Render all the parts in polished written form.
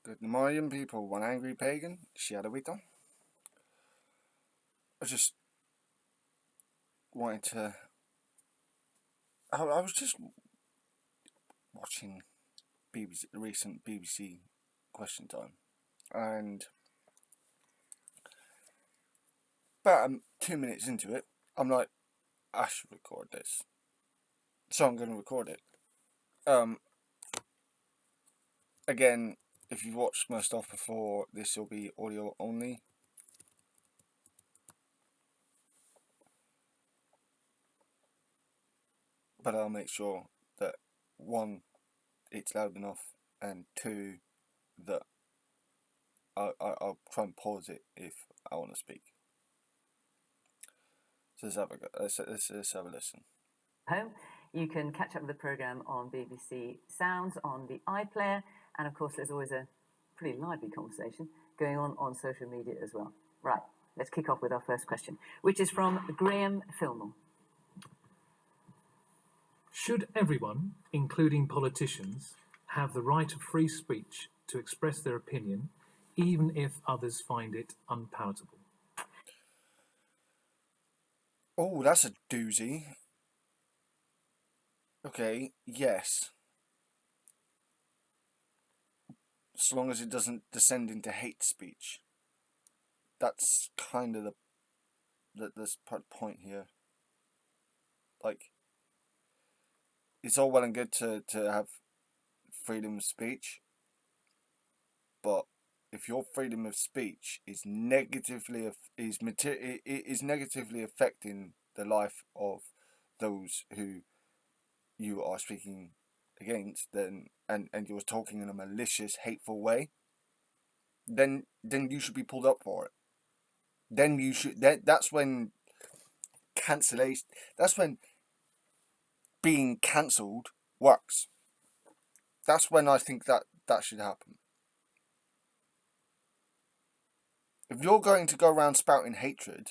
Good morning, people. One angry pagan. Shadowito. I just wanted to. I was just watching recent BBC Question Time, and about 2 minutes into it, I'm like, I should record this, so I'm going to record it. Again, if you've watched my stuff before, this will be audio only. But I'll make sure that, one, it's loud enough, and two, that I'll try and pause it if I want to speak. So let's have a listen. Home. You can catch up with the programme on BBC Sounds on the iPlayer, and of course there's always a pretty lively conversation going on social media as well. Right, let's kick off with our first question, which is from Graham Fillmore. Should everyone, including politicians, have the right of free speech to express their opinion, even if others find it unpalatable? Oh, that's a doozy. Okay, yes. So long as it doesn't descend into hate speech. That's kind of the point here. Like, it's all well and good to have freedom of speech, but if your freedom of speech is negatively affecting the life of those who you are speaking against, then and you're talking in a malicious, hateful way, then you should be pulled up for it. Then you should. That's when cancellation. That's when being cancelled works. That's when I think that should happen. If you're going to go around spouting hatred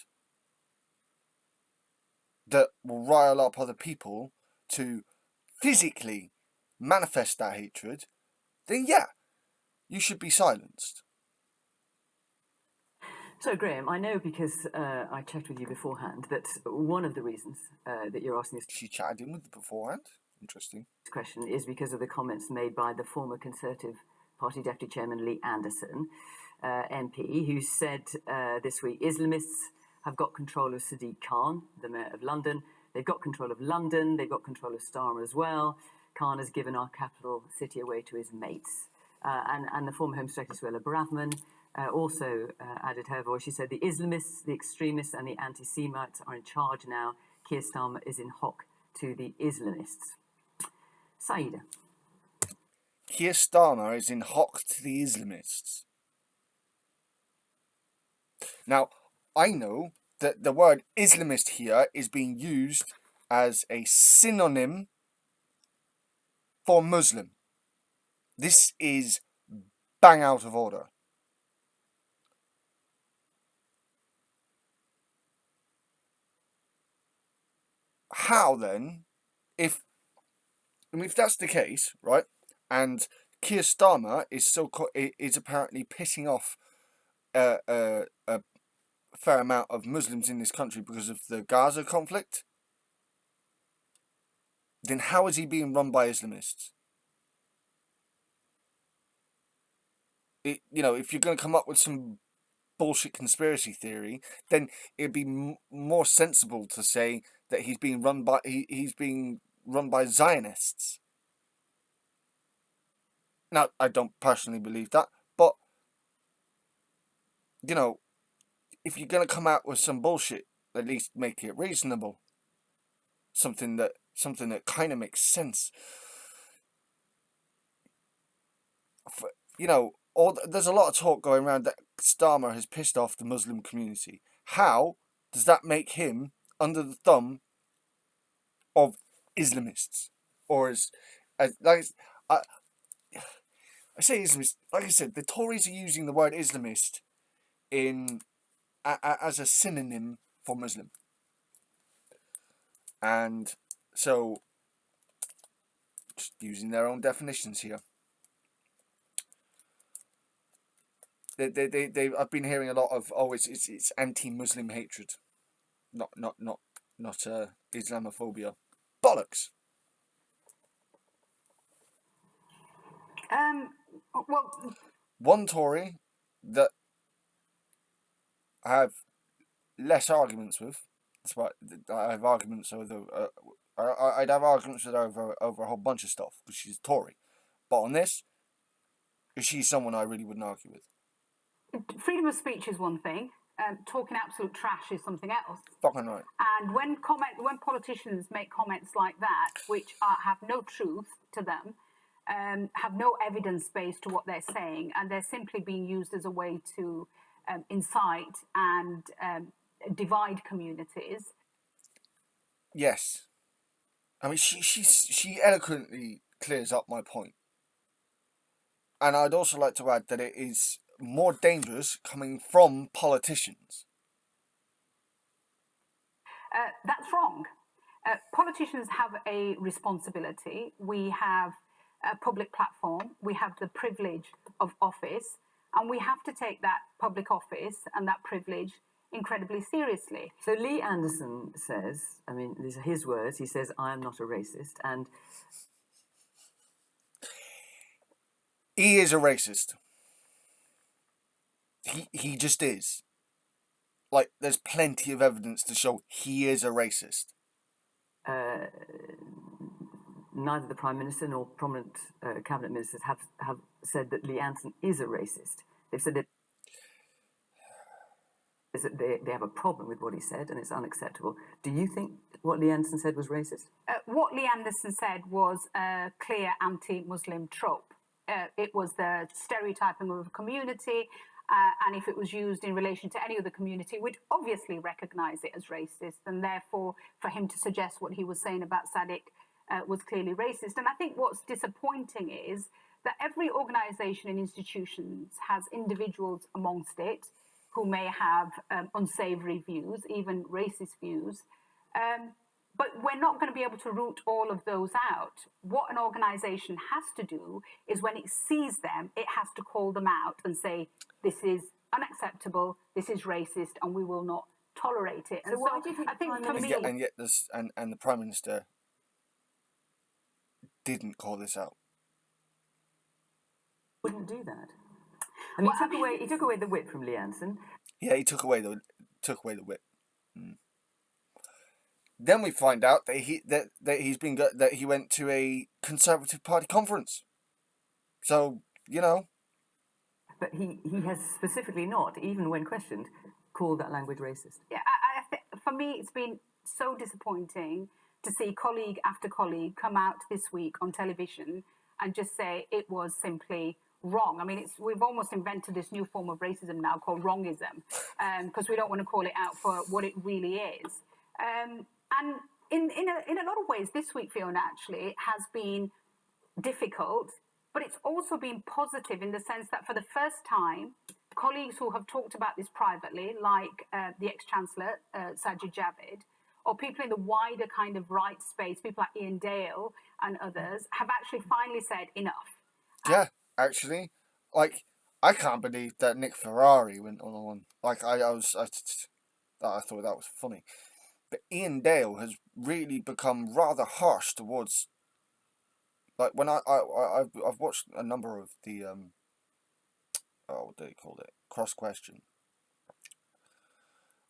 that will rile up other people to physically manifest that hatred, then yeah, you should be silenced. So, Graham, I know because I checked with you beforehand that one of the reasons that you're asking this She chatted in with you beforehand. Interesting. Question is because of the comments made by the former Conservative Party Deputy Chairman Lee Anderson, MP, who said this week Islamists have got control of Sadiq Khan, the Mayor of London. They've got control of London. They've got control of Starmer as well. Khan has given our capital city away to his mates. And the former Home Secretary, Suella Braverman, also added her voice. She said, the Islamists, the extremists and the anti-Semites are in charge now. Keir Starmer is in hock to the Islamists. Saida. Keir Starmer is in hock to the Islamists. Now, I know that the word Islamist here is being used as a synonym for Muslim. This is bang out of order. How then, if that's the case, right, and Keir Starmer is apparently pissing off a fair amount of Muslims in this country because of the Gaza conflict, then how is he being run by Islamists? If you're going to come up with some bullshit conspiracy theory, then it'd be more sensible to say that he's being run by Zionists. Now, I don't personally believe that, but if you're going to come out with some bullshit, at least make it reasonable. Something that kind of makes sense. There's a lot of talk going around that Starmer has pissed off the Muslim community. How does that make him under the thumb of Islamists? Or I say Islamist, like I said, the Tories are using the word Islamist as a synonym for Muslim. And so, just using their own definitions here. I've been hearing a lot of it's anti-Muslim hatred, not Islamophobia. Bollocks. Well, One Tory that I have less arguments with. That's why I have arguments over. I'd have arguments with her over a whole bunch of stuff because she's a Tory, but on this, she's someone I really wouldn't argue with. freedom of speech is one thing. Talking absolute trash is something else. Fucking right. And when politicians make comments like that, which have no truth to them, have no evidence base to what they're saying, and they're simply being used as a way to incite and divide communities. Yes, I mean she eloquently clears up my point, and I'd also like to add that it is more dangerous coming from politicians. That's wrong. Politicians have a responsibility. We have a public platform. We have the privilege of office, and we have to take that public office and that privilege incredibly seriously. So Lee Anderson says, I mean, these are his words, he says, I am not a racist, and He is a racist. He just is. Like, there's plenty of evidence to show he is a racist. neither the Prime Minister nor prominent cabinet ministers have said that Lee Anderson is a racist. They've said that they have a problem with what he said and it's unacceptable. Do you think what Lee Anderson said was racist? What Lee Anderson said was a clear anti-Muslim trope. It was the stereotyping of a community, and if it was used in relation to any other community, we'd obviously recognise it as racist, and therefore for him to suggest what he was saying about Sadiq was clearly racist. And I think what's disappointing is that every organisation and institution has individuals amongst it who may have unsavoury views, even racist views. But we're not going to be able to root all of those out. What an organisation has to do is when it sees them, it has to call them out and say, this is unacceptable, this is racist, and we will not tolerate it. And so why do you think I think for me... And yet the Prime Minister didn't call this out. Wouldn't do that. I mean, he took away the whip from Lee Anderson. Yeah, he took away the whip. Then we find out that he went to a Conservative Party conference. So, you know. But he has specifically not, even when questioned, called that language racist. Yeah, for me, it's been so disappointing to see colleague after colleague come out this week on television and just say it was simply wrong. I mean, we've almost invented this new form of racism now called wrongism, because we don't want to call it out for what it really is. And in a lot of ways, this week, Fiona, actually has been difficult, but it's also been positive in the sense that for the first time, colleagues who have talked about this privately, like the ex-Chancellor, Sajid Javid, or people in the wider kind of right space, people like Ian Dale and others, have actually finally said enough. Yeah, actually. Like, I can't believe that Nick Ferrari went on one. Like, I thought that was funny. But Ian Dale has really become rather harsh towards, like, when I've watched a number of the what do you call it, Cross Question,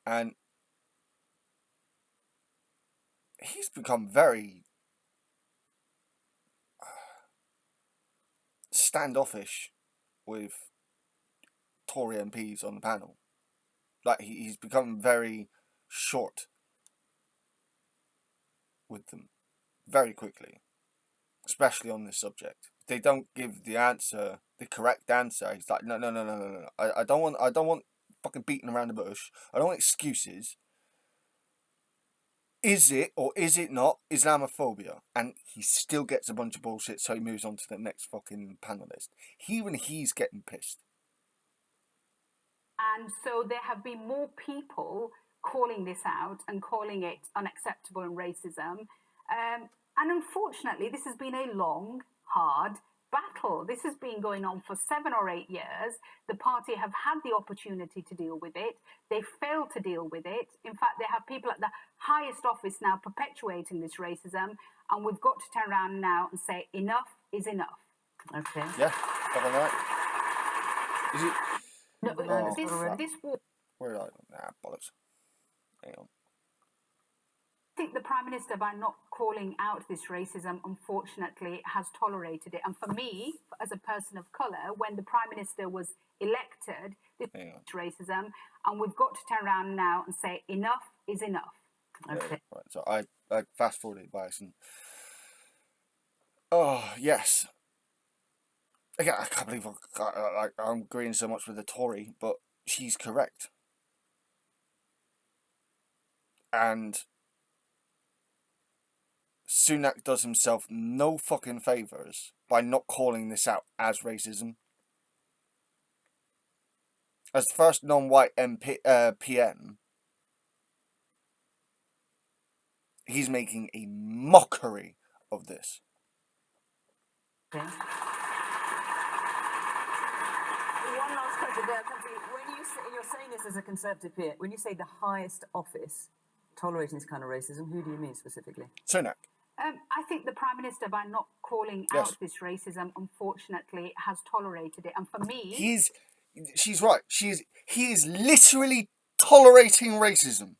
and he's become very standoffish with Tory MPs on the panel. Like, he's become very short with them very quickly, especially on this subject. If they don't give the correct answer, he's like, no. I don't want fucking beating around the bush. I don't want excuses. Is it or is it not Islamophobia? And he still gets a bunch of bullshit, so he moves on to the next fucking panelist. Even he's getting pissed. And so there have been more people calling this out and calling it unacceptable and racism. And unfortunately, this has been a long, hard, battle. This has been going on for 7 or 8 years. The party have had the opportunity to deal with it. They failed to deal with it. In fact, they have people at the highest office now perpetuating this racism, and we've got to turn around now and say enough is enough. Okay. Yeah, got that right. Is it? No, Oh, crap. this war. Where did I? Nah, bollocks. Hang on. I think the Prime Minister, by not calling out this racism, unfortunately, has tolerated it. And for me, as a person of colour, when the Prime Minister was elected, this racism, and we've got to turn around now and say enough is enough. Okay. Right, so I fast forwarded by accident. Oh, yes. Again, I can't believe I'm agreeing so much with the Tory, but she's correct. And Sunak does himself no fucking favours by not calling this out as racism. As the first non-white PM, he's making a mockery of this. Okay. One last question there. When you're saying this as a Conservative peer, when you say the highest office tolerating this kind of racism, who do you mean specifically? Sunak. I think the Prime Minister, by not calling out this racism, unfortunately, has tolerated it. And for me... She's right. He is literally tolerating racism.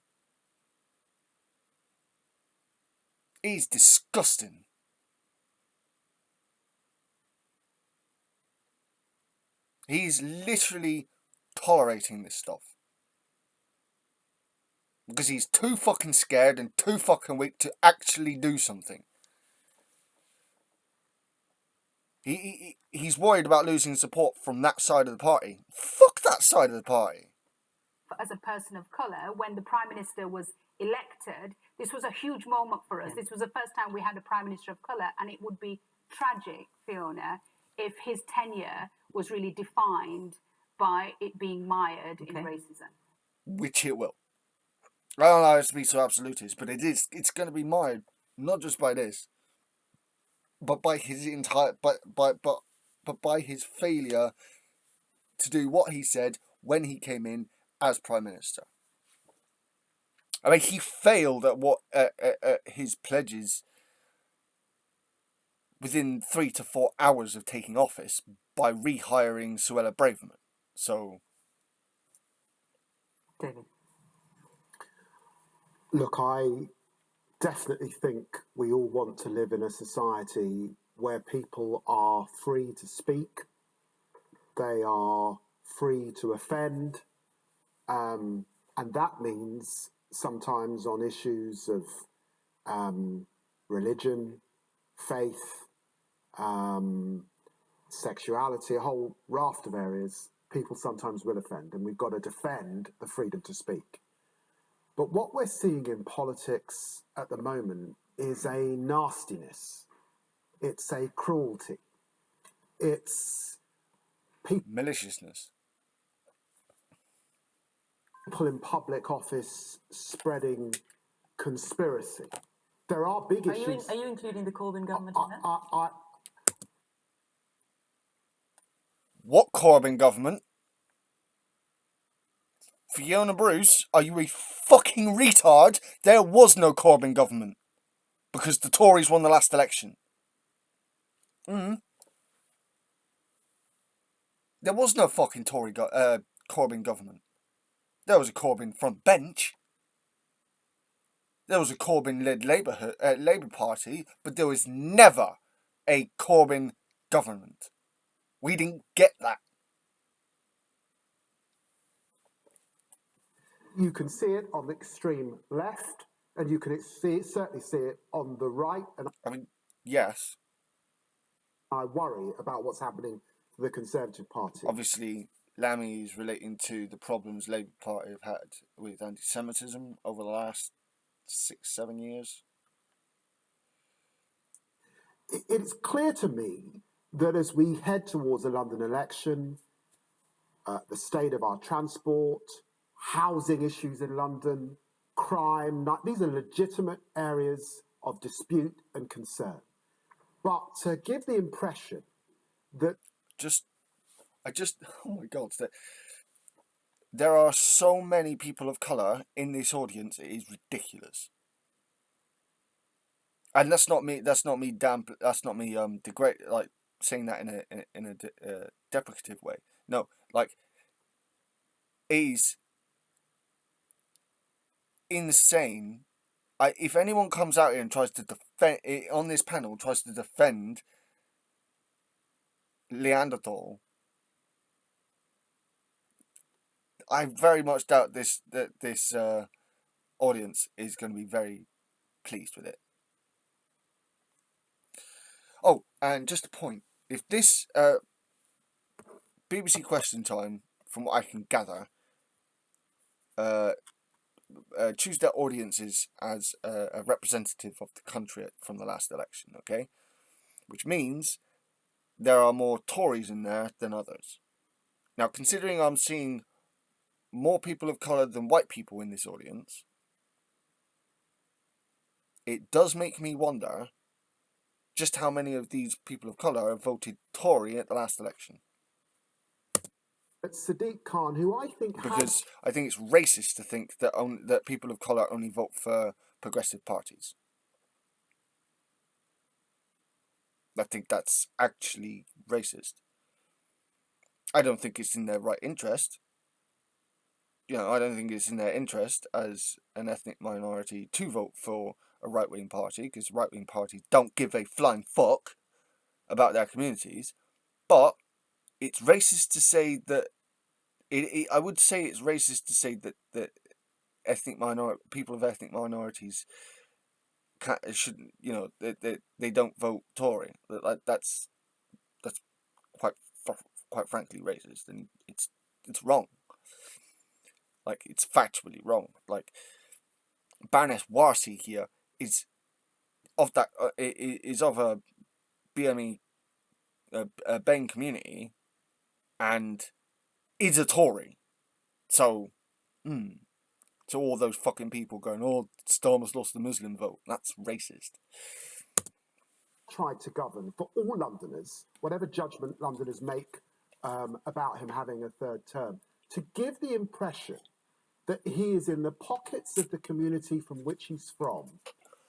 He's disgusting. He's literally tolerating this stuff. Because he's too fucking scared and too fucking weak to actually do something. He's worried about losing support from that side of the party. Fuck that side of the party. As a person of colour, when the Prime Minister was elected, this was a huge moment for us. This was the first time we had a Prime Minister of colour, and it would be tragic, Fiona, if his tenure was really defined by it being mired in racism. Which it will. I don't know how to be so absolutist, but it's going to be mired, not just by this, but by his but by his failure to do what he said when he came in as Prime Minister. I mean, he failed at what his pledges within 3 to 4 hours of taking office by rehiring Suella Braverman. So, David. Look, I definitely think we all want to live in a society where people are free to speak, they are free to offend, and that means sometimes on issues of religion, faith, sexuality, a whole raft of areas, people sometimes will offend, and we've got to defend the freedom to speak. But what we're seeing in politics at the moment is a nastiness. It's a cruelty. It's maliciousness. People in public office spreading conspiracy. There are big issues. Are you including the Corbyn government in that? What Corbyn government? Fiona Bruce, are you a fucking retard? There was no Corbyn government. Because the Tories won the last election. There was no fucking Corbyn government. There was a Corbyn front bench. There was a Corbyn-led Labour Party, but there was never a Corbyn government. We didn't get that. You can see it on the extreme left, and you can certainly see it on the right. And I mean, yes. I worry about what's happening to the Conservative Party. Obviously, Lammy is relating to the problems Labour Party have had with anti-Semitism over the last 6-7 years. It's clear to me that as we head towards a London election, the state of our transport, housing issues in London, crime, these are legitimate areas of dispute and concern. But to give the impression that oh my God, there are so many people of colour in this audience. It is ridiculous. And that's not me degrade, like, saying that in a deprecative way. No, like, it is insane. If anyone comes out here and tries to defend on this panel, tries to defend Neanderthal, I very much doubt this audience is going to be very pleased with it. Oh, and just a point: if this BBC Question Time, from what I can gather, choose their audiences as a representative of the country from the last election, okay? Which means there are more Tories in there than others. Now, considering I'm seeing more people of colour than white people in this audience, it does make me wonder just how many of these people of colour have voted Tory at the last election. Sadiq Khan, who I think Because I think it's racist to think that people of colour only vote for progressive parties. I think that's actually racist. I don't think it's in their right interest. I don't think it's in their interest as an ethnic minority to vote for a right-wing party, because right-wing parties don't give a flying fuck about their communities. But it's racist to say that. I would say it's racist to say that people of ethnic minorities shouldn't. They don't vote Tory. That's quite frankly racist, and it's wrong. Like, it's factually wrong. Like, Baroness Warsi here is of a BME BAME community, and is a Tory. So, so all those fucking people going, "Oh, Starmer's lost the Muslim vote," that's racist. tried to govern for all Londoners, whatever judgment Londoners make about him having a third term, to give the impression that he is in the pockets of the community from which he's from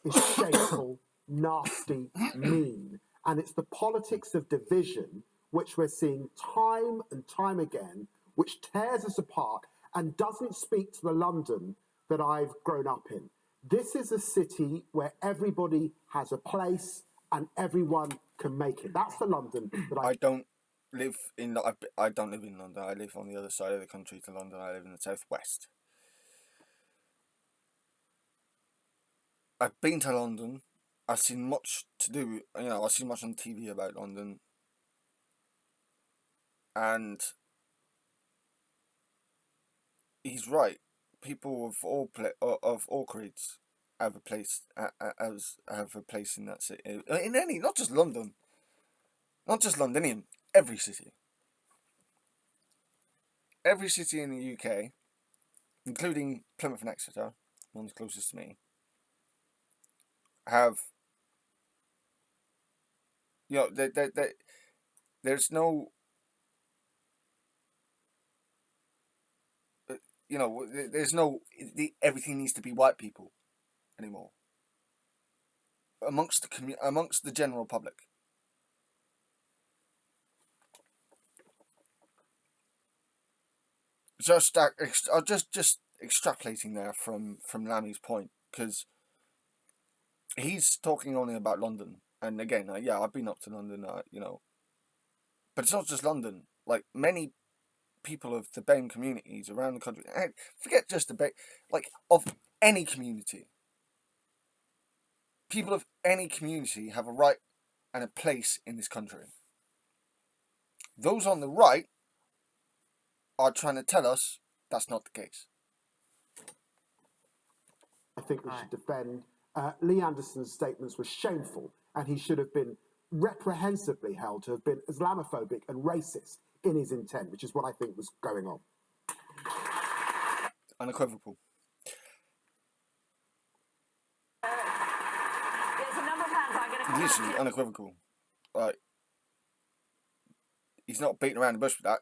is shameful, nasty, mean. And it's the politics of division, which we're seeing time and time again, which tears us apart and doesn't speak to the London that I've grown up in. This is a city where everybody has a place and everyone can make it. That's the London that I don't live in London. I live on the other side of the country to London. I live in the southwest. I've been to London. I've seen much to do. I've seen much on TV about London, and he's right. People of all creeds have a place in that city. In any, not just London, not just Londonian, every city. Every city in the UK, including Plymouth and Exeter, one's closest to me, have, there's no, there's no, everything needs to be white people anymore amongst the general public. Just extrapolating there from Lami's point, because he's talking only about London, and again, I've been up to London, but it's not just London. Like, many people of the BAME communities around the country, forget just the BAME, like, of any community, people of any community have a right and a place in this country. Those on the right are trying to tell us that's not the case. I think we should defend. Lee Anderson's statements were shameful, and he should have been reprehensibly held to have been Islamophobic and racist in his intent, which is what I think was going on. Unequivocal. There's a number of hands I'm going to come Literally unequivocal. Like, he's not beating around the bush with that.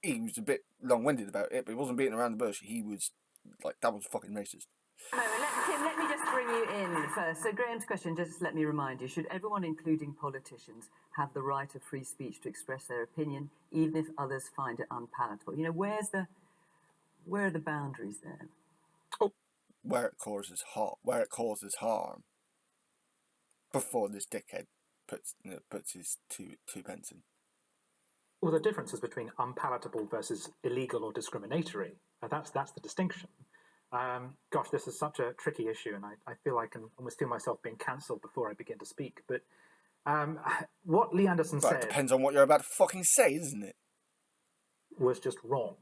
He was a bit long-winded about it, but he wasn't beating around the bush. He was like, that was fucking racist. Tim, let me just bring you in first. So Graham's question, just let me remind you, should everyone, including politicians, have the right of free speech to express their opinion, even if others find it unpalatable? You know, where are the boundaries there? Where it causes harm, before this dickhead puts his two pence in. Well, the difference is between unpalatable versus illegal or discriminatory. That's the distinction. Gosh, this is such a tricky issue, and I feel I can almost feel myself being cancelled before I begin to speak. But what Lee Anderson said... It depends on what you're about to fucking say, isn't it? ...was just wrong,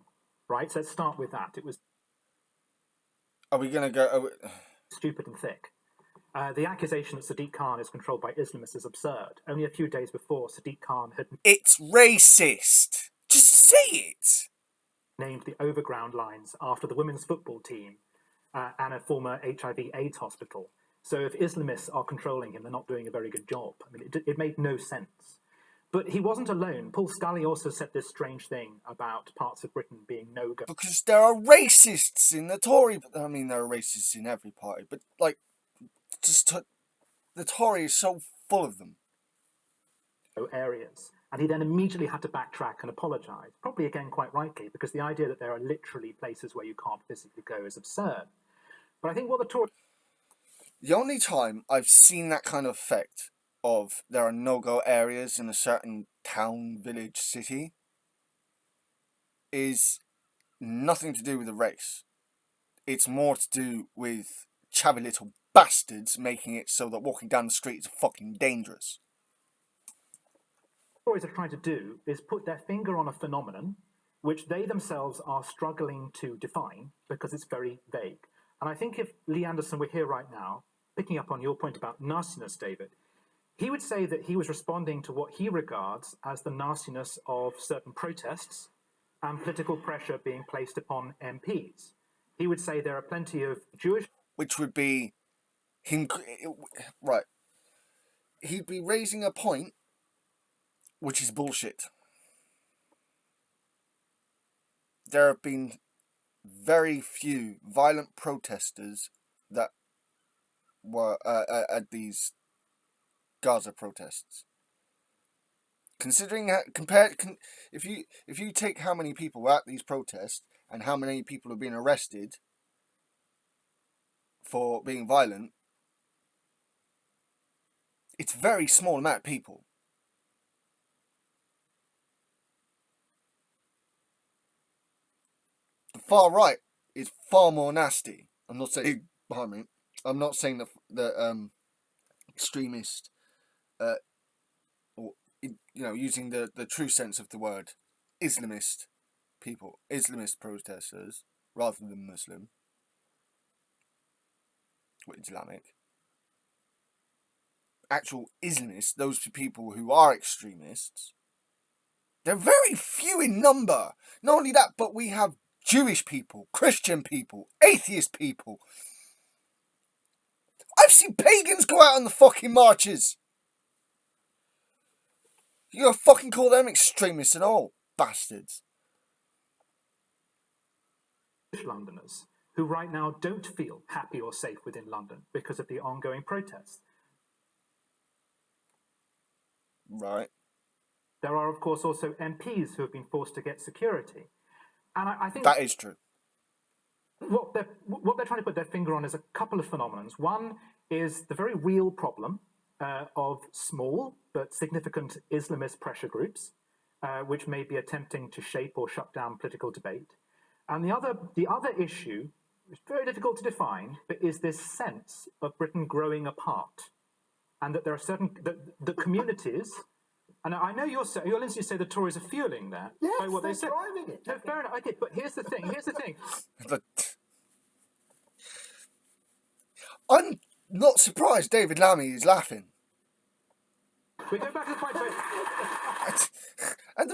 right? So let's start with that. It was... Are we going to go... stupid and thick. The accusation that Sadiq Khan is controlled by Islamists is absurd. Only a few days before, Sadiq Khan had... It's racist! Just say it! ...named the overground lines after the women's football team and a former HIV/AIDS hospital. So if Islamists are controlling him, they're not doing a very good job. I mean, it made no sense. But he wasn't alone. Paul Scully also said this strange thing about parts of Britain being no-go. Because there are racists in the Tory... I mean, there are racists in every party, but, like, the Tory is so full of them. ...areas. And he then immediately had to backtrack and apologise, probably again quite rightly, because the idea that there are literally places where you can't physically go is absurd. But I think what the Tories... The only time I've seen that kind of effect of there are no-go areas in a certain town, village, city is nothing to do with the race. It's more to do with chavvy little bastards making it so that walking down the street is fucking dangerous. Tories are trying to do is put their finger on a phenomenon which they themselves are struggling to define because it's very vague. And I think if Lee Anderson were here right now, picking up on your point about nastiness, David, he would say that he was responding to what he regards as the nastiness of certain protests and political pressure being placed upon MPs. He would say there are plenty of Jewish... Which would be him... Right. He'd be raising a point which is bullshit. There have been very few violent protesters that were at these Gaza protests. Considering if you take how many people were at these protests and how many people have been arrested for being violent, it's a very small amount of people. The far right is far more nasty. I'm not saying behind me. I'm not saying the extremist, or using the true sense of the word, Islamist people, Islamist protesters rather than Muslim or Islamic. Actual Islamists, those people who are extremists, they're very few in number. Not only that, but we have Jewish people, Christian people, atheist people. I've seen pagans go out on the fucking marches. You gonna fucking call them extremists and all, bastards. Londoners who right now don't feel happy or safe within London because of the ongoing protests. Right. There are, of course, also MPs who have been forced to get security. And I think that is true. What they're trying to put their finger on is a couple of phenomena. One is the very real problem of small but significant Islamist pressure groups, which may be attempting to shape or shut down political debate. And the other issue, which is very difficult to define, but is this sense of Britain growing apart, and that there are certain the communities. And I know you're listening to say the Tories are fueling that by what they said. Driving it. No, fair enough. I did, but here's the thing. I'm not surprised David Lammy is laughing. We go back to the point. And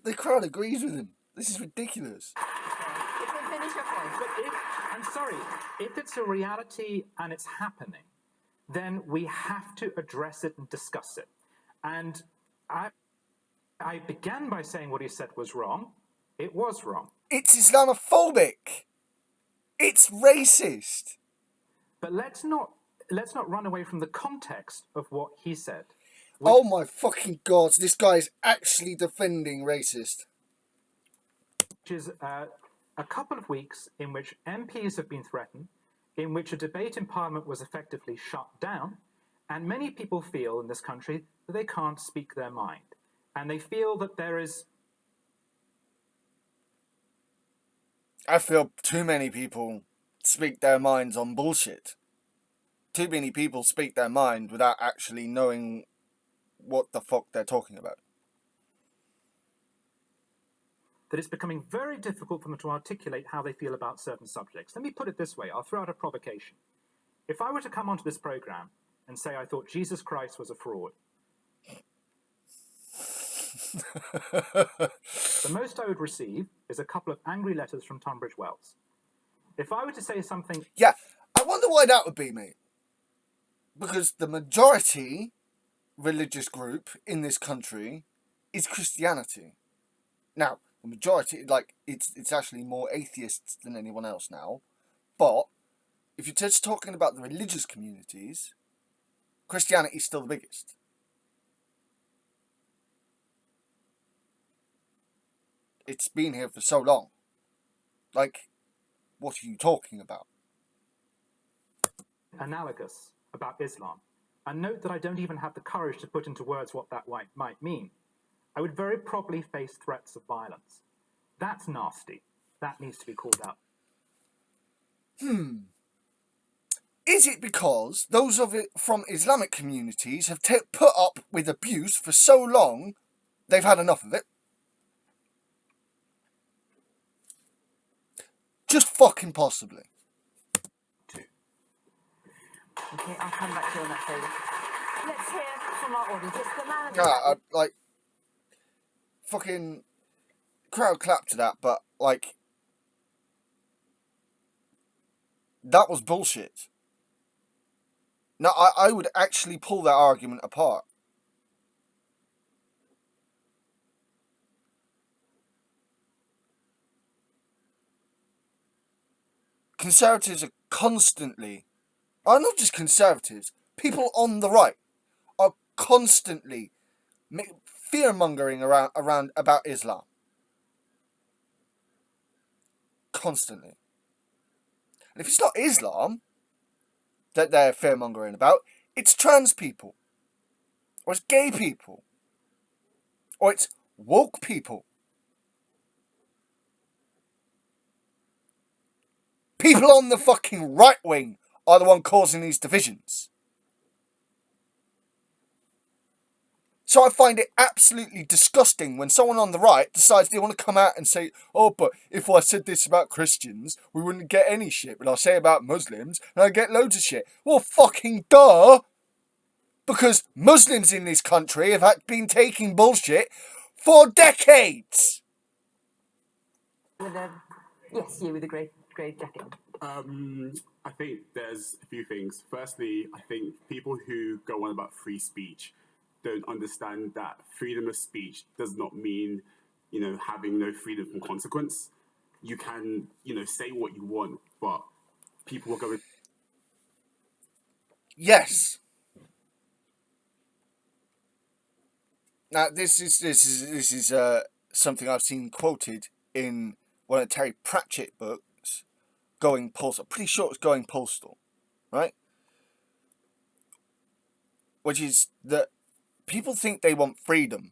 the crowd agrees with him. This is ridiculous. Finish your point. But I'm sorry, if it's a reality and it's happening, then we have to address it and discuss it. And I began by saying what he said was wrong. It was wrong. It's Islamophobic. It's racist. But let's not run away from the context of what he said. Oh my fucking god, this guy is actually defending racist. Which is a couple of weeks in which MPs have been threatened, in which a debate in Parliament was effectively shut down, and many people feel in this country that they can't speak their mind. And they feel that there is... I feel too many people speak their minds on bullshit. Too many people speak their mind without actually knowing what the fuck they're talking about. That it's becoming very difficult for them to articulate how they feel about certain subjects. Let me put it this way. I'll throw out a provocation. If I were to come onto this program and say I thought Jesus Christ was a fraud, the most I would receive is a couple of angry letters from Tunbridge Wells. If I were to say something... Yeah, I wonder why that would be, mate. Because the majority religious group in this country is Christianity. Now, the majority, like, it's actually more atheists than anyone else now. But if you're just talking about the religious communities, Christianity is still the biggest. It's been here for so long. Like, what are you talking about? Analogous about Islam. And note that I don't even have the courage to put into words what that might mean. I would very probably face threats of violence. That's nasty. That needs to be called out. Is it because those of it from Islamic communities have put up with abuse for so long, they've had enough of it? Just fucking possibly. Okay, I'll come back to you on that, David. Let's hear from our audience. It's the man... Like, fucking crowd clapped to that, but, like, that was bullshit. Now, I would actually pull that argument apart. Conservatives are constantly, not just conservatives, people on the right are constantly fear-mongering around about Islam. Constantly. And if it's not Islam that they're fear-mongering about, it's trans people. Or it's gay people. Or it's woke people. People on the fucking right wing are the one causing these divisions. So I find it absolutely disgusting when someone on the right decides they want to come out and say, oh, but if I said this about Christians, we wouldn't get any shit. But I'll say about Muslims, and I get loads of shit. Well, fucking duh! Because Muslims in this country have been taking bullshit for decades! Yes, you with the grey jacket on. I think there's a few things. Firstly, I think people who go on about free speech don't understand that freedom of speech does not mean, having no freedom from consequence. You can, say what you want, but people are going... Yes. Now, this is something I've seen quoted in one of Terry Pratchett books, Going Postal. Pretty sure it's Going Postal, right? Which is that people think they want freedom.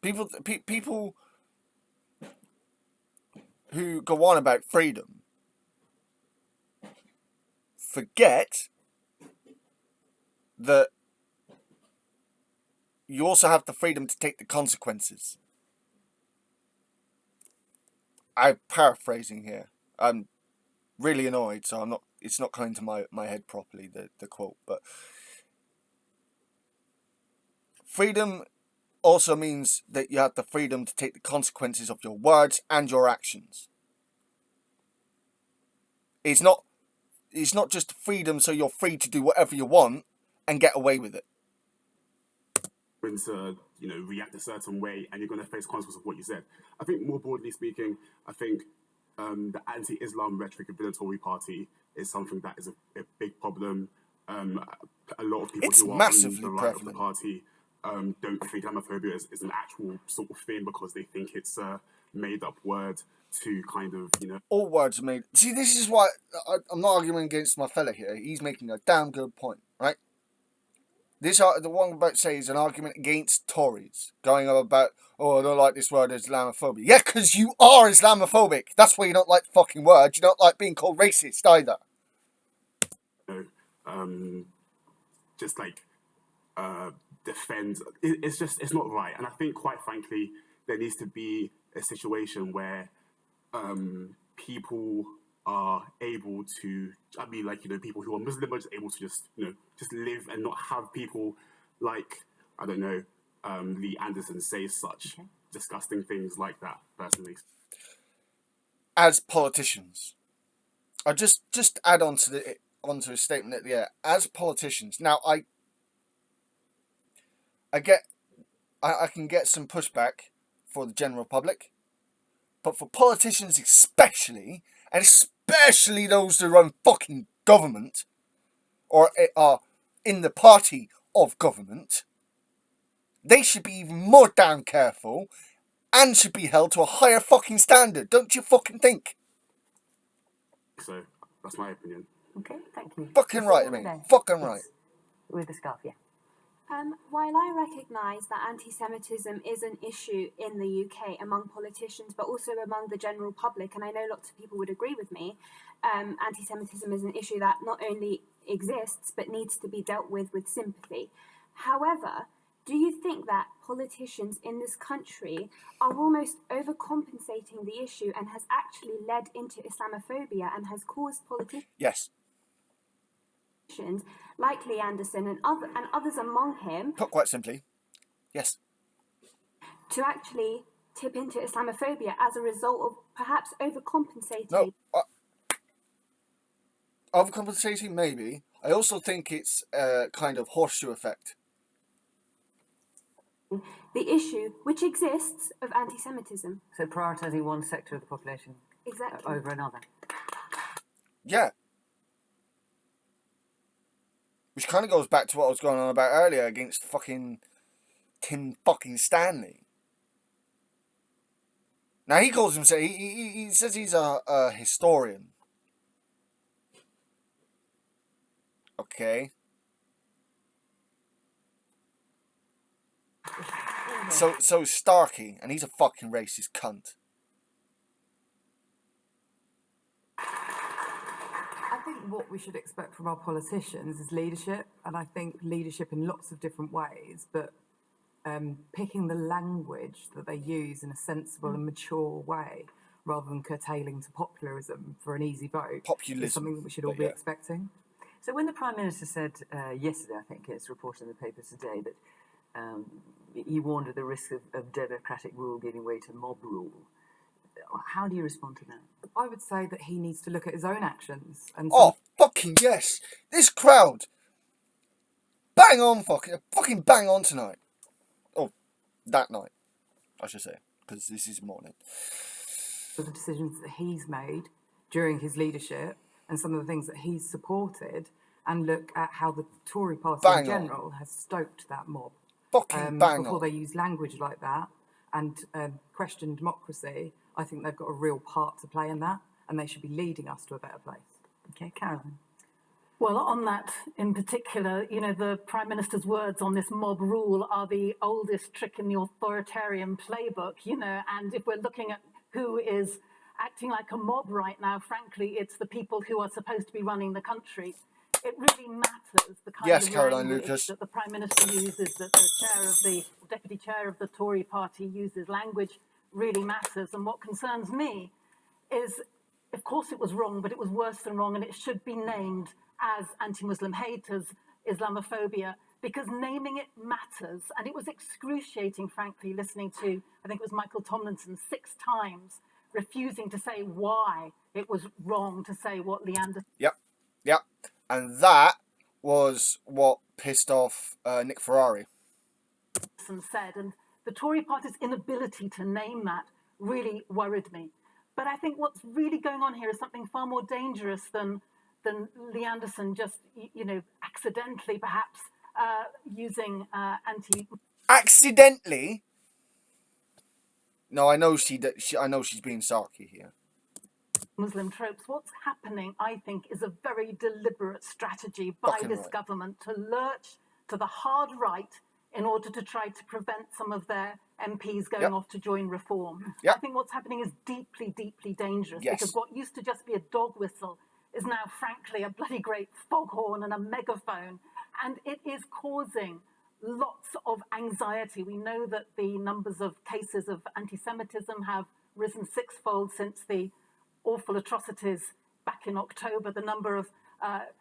People who go on about freedom forget that you also have the freedom to take the consequences. I'm paraphrasing here. I'm really annoyed, so it's not coming to my head properly, the quote, but freedom also means that you have the freedom to take the consequences of your words and your actions. It's not just freedom so you're free to do whatever you want and get away with it. going to, react a certain way, and you're going to face consequences of what you said. I think more broadly speaking, I think the anti-Islam rhetoric of the Tory party is something that is a big problem. A lot of people It's who are on massively the right of the prevalent. party don't think Islamophobia is an actual sort of thing, because they think it's a made-up word to kind of, All words are made. See, this is why I'm not arguing against my fella here. He's making a damn good point, right? The one I'm about to say is an argument against Tories going on about, oh, I don't like this word Islamophobia. Yeah, because you are Islamophobic. That's why you don't like the fucking word. You don't like being called racist either. Just like defend. It's not right. And I think, quite frankly, there needs to be a situation where people are able to, people who are Muslim are just able to just live and not have people like, I don't know, Lee Anderson say such disgusting things like that, personally. As politicians, I just add on to onto a statement at the end. As politicians, now I can get some pushback for the general public, but for politicians especially, and especially those that run fucking government, or are in the party of government, they should be even more damn careful and should be held to a higher fucking standard. Don't you fucking think? So, that's my opinion. Okay, thank you. Fucking right, I mean. Fucking right. With the scarf, yeah. While I recognise that anti-Semitism is an issue in the UK among politicians, but also among the general public, and I know lots of people would agree with me, anti-Semitism is an issue that not only exists, but needs to be dealt with sympathy. However, do you think that politicians in this country are almost overcompensating the issue and has actually led into Islamophobia and has caused politicians... Yes. like Lee Anderson and others among him, Put quite simply, yes, to actually tip into Islamophobia as a result of perhaps overcompensating? No, overcompensating maybe. I also think it's a kind of horseshoe effect. The issue which exists of anti-Semitism. So prioritising one sector of the population Exactly. over another. Yeah. Which kind of goes back to what I was going on about earlier against fucking Tim fucking Stanley. Now he calls himself, he says he's a historian. Okay. So Starkey, and he's a fucking racist cunt. I think what we should expect from our politicians is leadership, and I think leadership in lots of different ways, but picking the language that they use in a sensible and mature way, rather than curtailing to populism for an easy vote, is something that we should all be expecting. So when the Prime Minister said yesterday, I think it's reported in the papers today, that he warned of the risk of democratic rule giving way to mob rule, how do you respond to that? I would say that he needs to look at his own actions. And fucking yes! This crowd! Bang on, fucking bang on tonight. Oh, that night, I should say, because this is morning. The decisions that he's made during his leadership and some of the things that he's supported, and look at how the Tory party in general has stoked that mob. Fucking bang before on. they use language like that and question democracy, I think they've got a real part to play in that, and they should be leading us to a better place. Okay, Caroline. Well, on that in particular, the Prime Minister's words on this mob rule are the oldest trick in the authoritarian playbook, and if we're looking at who is acting like a mob right now, frankly, it's the people who are supposed to be running the country. It really matters the kind of Caroline language Lucas. that the Prime Minister uses, that the Deputy Chair of the Tory party uses. Language really matters, and what concerns me is, of course it was wrong, but it was worse than wrong, and it should be named as anti-Muslim hate, as Islamophobia, because naming it matters. And it was excruciating, frankly, listening to, I think it was Michael Tomlinson 6 times, refusing to say why it was wrong to say what Leander... Yep. And that was what pissed off Nick Ferrari. Anderson said, and the Tory party's inability to name that really worried me. But I think what's really going on here is something far more dangerous than Lee Anderson just, accidentally perhaps using anti. Accidentally? No, I know I know she's being sarky here. Muslim tropes. What's happening, I think, is a very deliberate strategy by Fucking this right. government to lurch to the hard right in order to try to prevent some of their MPs going off to join Reform. Yep. I think what's happening is deeply, deeply dangerous Yes. because what used to just be a dog whistle is now, frankly, a bloody great foghorn and a megaphone. And it is causing lots of anxiety. We know that the numbers of cases of anti-Semitism have risen sixfold since the awful atrocities back in October. The number of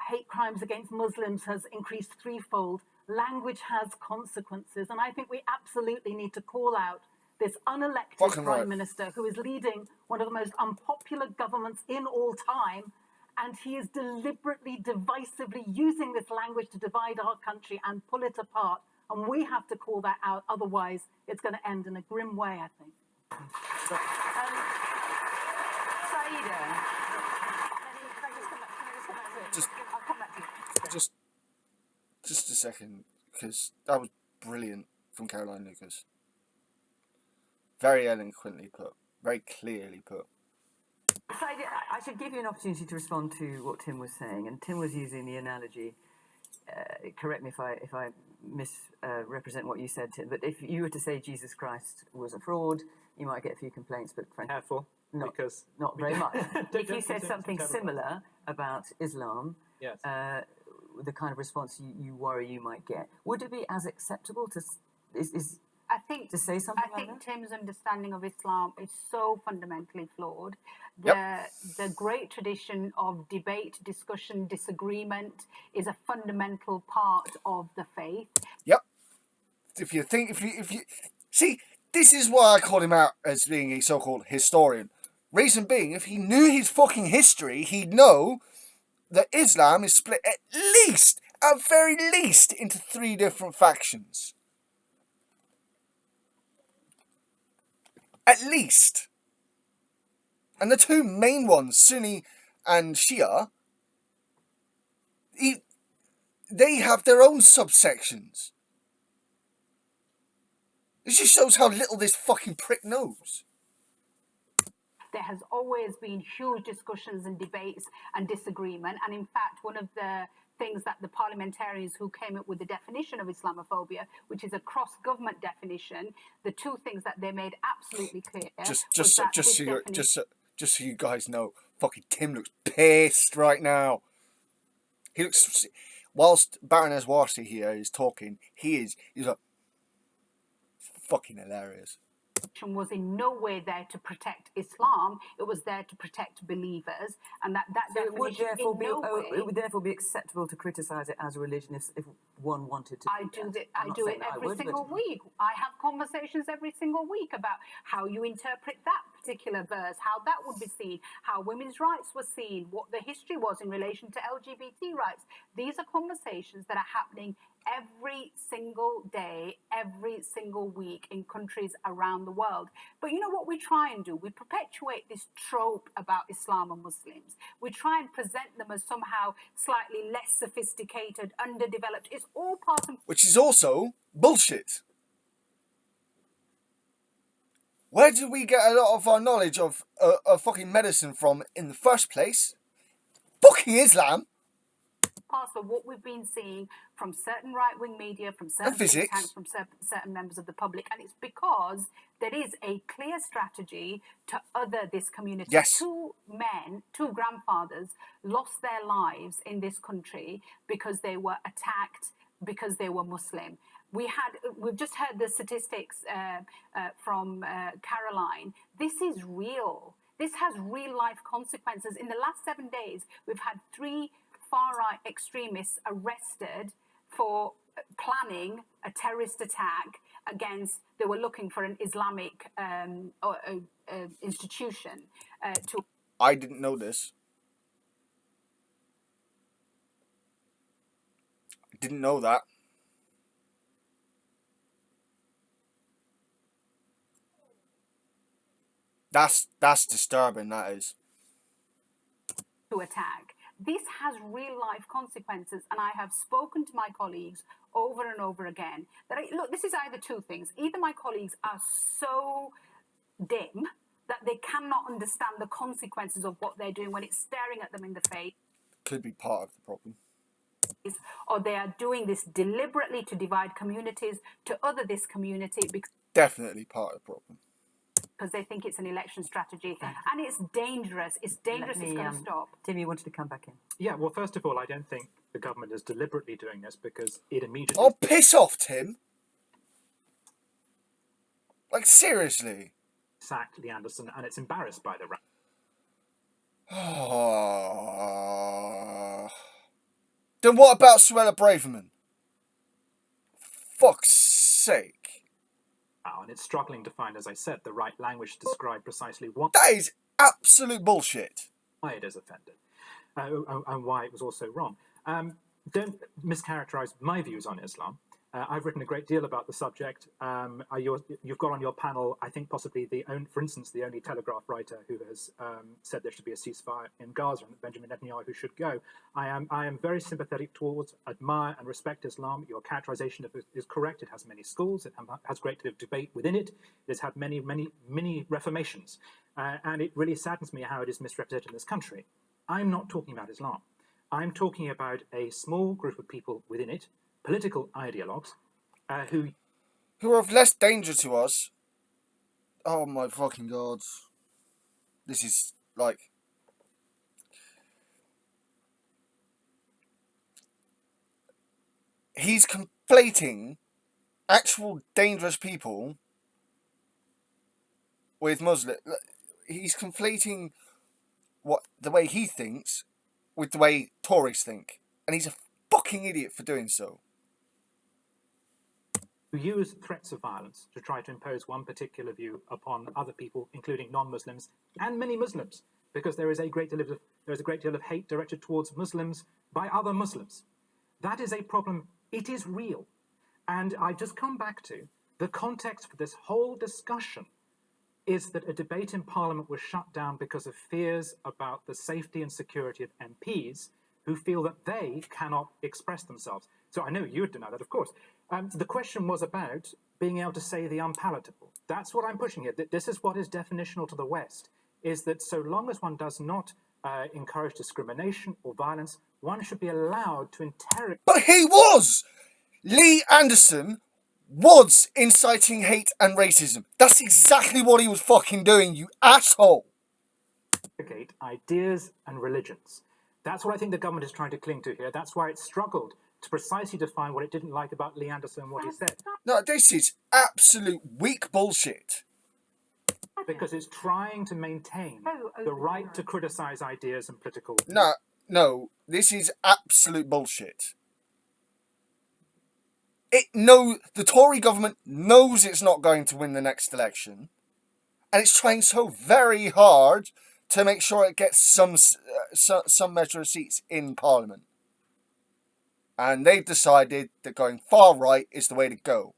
hate crimes against Muslims has increased threefold. Language has consequences. And I think we absolutely need to call out this unelected Fucking Prime right. Minister who is leading one of the most unpopular governments in all time. And he is deliberately, divisively using this language to divide our country and pull it apart. And we have to call that out. Otherwise, it's going to end in a grim way, I think. Saida. I'll come back to you. Just a second, because that was brilliant from Caroline Lucas. Very eloquently put, very clearly put. Saida, I should give you an opportunity to respond to what Tim was saying, and Tim was using the analogy. Correct me if I misrepresent what you said, Tim. But if you were to say Jesus Christ was a fraud, you might get a few complaints. But frankly, Careful, because not very much. If you said don't something tell similar about Islam, yes. The kind of response you worry you might get, would it be as acceptable to say something I think like that? Tim's understanding of Islam is so fundamentally flawed. The great tradition of debate, discussion, disagreement is a fundamental part of the faith. Yep. If you see, this is why I called him out as being a so-called historian. Reason being, if he knew his fucking history, he'd know that Islam is split at very least, into 3 different factions. At least. And the 2 main ones, Sunni and Shia, they have their own subsections. It just shows how little this fucking prick knows. There has always been huge discussions and debates and disagreement. And in fact, one of the things that the parliamentarians who came up with the definition of Islamophobia, which is a cross-government definition, the 2 things that they made absolutely clear Just so you guys know, fucking Tim looks pissed right now. He looks, whilst Baroness Warsi here is talking, he's like, fucking hilarious. Was in no way there to protect Islam. It was there to protect believers, and that So it would therefore in no way, it would therefore be acceptable to criticise it as a religion if one wanted to. I do it every single week. I have conversations every single week about how you interpret that particular verse, how that would be seen, how women's rights were seen, what the history was in relation to LGBT rights. These are conversations that are happening every single day, every single week in countries around the world. But you know what we try and do? We perpetuate this trope about Islam and Muslims. We try and present them as somehow slightly less sophisticated, underdeveloped. It's all part of... Which is also bullshit. Where did we get a lot of our knowledge of fucking medicine from in the first place? Fucking Islam. Part of what we've been seeing from certain right-wing media, from certain think tanks, from certain members of the public, and it's because there is a clear strategy to other this community. Yes. 2 men, 2 grandfathers, lost their lives in this country because they were attacked because they were Muslim. We've just heard the statistics from Caroline. This is real. This has real-life consequences. In the last 7 days, we've had 3 far-right extremists arrested for planning a terrorist attack against, they were looking for an Islamic institution to... I didn't know this. I didn't know that. That's disturbing, that is. To attack. This has real life consequences, and I have spoken to my colleagues over and over again that look, this is either two things. Either my colleagues are so dim that they cannot understand the consequences of what they're doing when it's staring at them in the face, Could be part of the problem. or they are doing this deliberately to divide communities, to other this community Definitely part of the problem. because they think it's an election strategy. And it's dangerous. It's dangerous. It's going to stop. Tim, you wanted to come back in. Yeah, well, first of all, I don't think the government is deliberately doing this because it immediately... Oh, piss off, Tim! Like, seriously? ...sacked Lee Anderson, and it's embarrassed by the... Then what about Suella Braverman? Fuck's sake. And it's struggling to find, as I said, the right language to describe precisely what... That is absolute bullshit. ...why it is offended, and why it was also wrong. Don't mischaracterize my views on Islam. I've written a great deal about the subject. You've got on your panel, I think possibly for instance, the only Telegraph writer who has said there should be a ceasefire in Gaza and that Benjamin Netanyahu should go. I am very sympathetic towards, admire and respect Islam. Your characterization of it is correct. It has many schools. It has great deal of debate within it. It has had many reformations. And it really saddens me how it is misrepresented in this country. I'm not talking about Islam. I'm talking about a small group of people within it, political ideologues, who are of less danger to us. Oh my fucking god. This is like... He's conflating actual dangerous people with Muslim. He's conflating the way he thinks with the way Tories think. And he's a fucking idiot for doing so. Who use threats of violence to try to impose one particular view upon other people, including non-Muslims and many Muslims, because there is a great deal of hate directed towards Muslims by other Muslims. That is a problem. It is real. And I just come back to the context for this whole discussion is that a debate in Parliament was shut down because of fears about the safety and security of MPs who feel that they cannot express themselves. So I know you would deny that, of course. The question was about being able to say the unpalatable. That's what I'm pushing here. This is what is definitional to the West, is that so long as one does not encourage discrimination or violence, one should be allowed to interrogate... But he was! Lee Anderson was inciting hate and racism. That's exactly what he was fucking doing, you asshole! Ideas and religions. That's what I think the government is trying to cling to here. That's why it struggled to precisely define what it didn't like about Lee Anderson and what he said. No, this is absolute weak bullshit. Because it's trying to maintain the right to criticize ideas and political... No, this is absolute bullshit. The Tory government knows it's not going to win the next election, and it's trying so very hard to make sure it gets some measure of seats in Parliament. And they've decided that going far right is the way to go.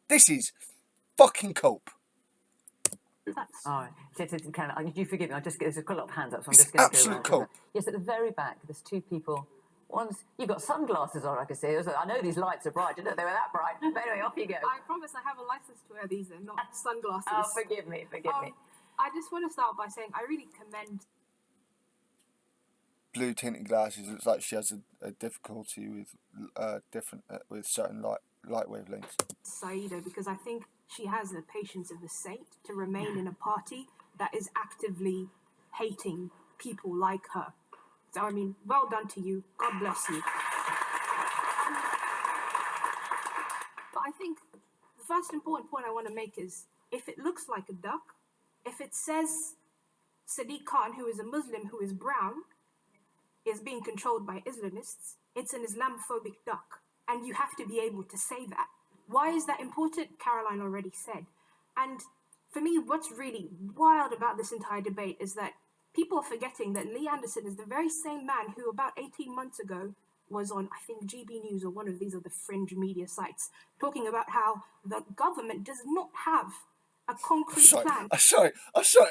This is fucking cope. All right. Karen, you forgive me. There's quite a lot of hands up, so I'm just going to go absolute around. cope. Yes, at the very back, there's two people. You've got sunglasses on, I can see. I know these lights are bright. I didn't know they were that bright. But anyway, off you go. I promise I have a license to wear these. They're not sunglasses. Oh, forgive me. I just want to start by saying I really commend... Blue tinted glasses. Looks like she has a difficulty with certain light wavelengths. Saida, because I think she has the patience of a saint to remain in a party that is actively hating people like her. So, I mean, well done to you. God bless you. But I think the first important point I want to make is, if it looks like a duck, if it says Sadiq Khan, who is a Muslim, who is brown, is being controlled by Islamists, it's an Islamophobic duck. And you have to be able to say that. Why is that important? Caroline already said. And for me, what's really wild about this entire debate is that people are forgetting that Lee Anderson is the very same man who about 18 months ago was on, I think, GB News or one of these other fringe media sites, talking about how the government does not have a concrete plan. Sorry.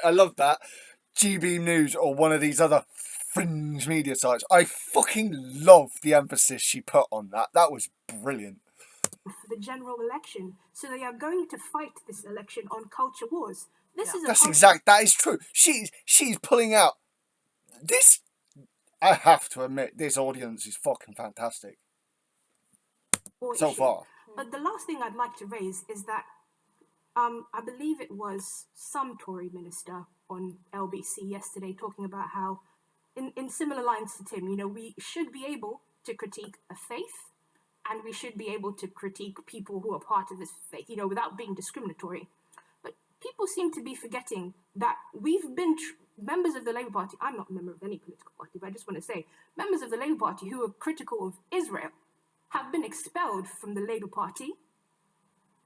I love that. GB News or one of these other fringe media sites. I fucking love the emphasis she put on that. That was brilliant. For the general election, so they are going to fight this election on culture wars. This is That is true. She's pulling out this. I have to admit, this audience is fucking fantastic so far. But the last thing I'd like to raise is that I believe it was some Tory minister on LBC yesterday talking about how, in similar lines to Tim, we should be able to critique a faith, and we should be able to critique people who are part of this faith, without being discriminatory. But people seem to be forgetting that we've been members of the Labour Party. I'm not a member of any political party, but I just want to say members of the Labour Party who are critical of Israel have been expelled from the Labour Party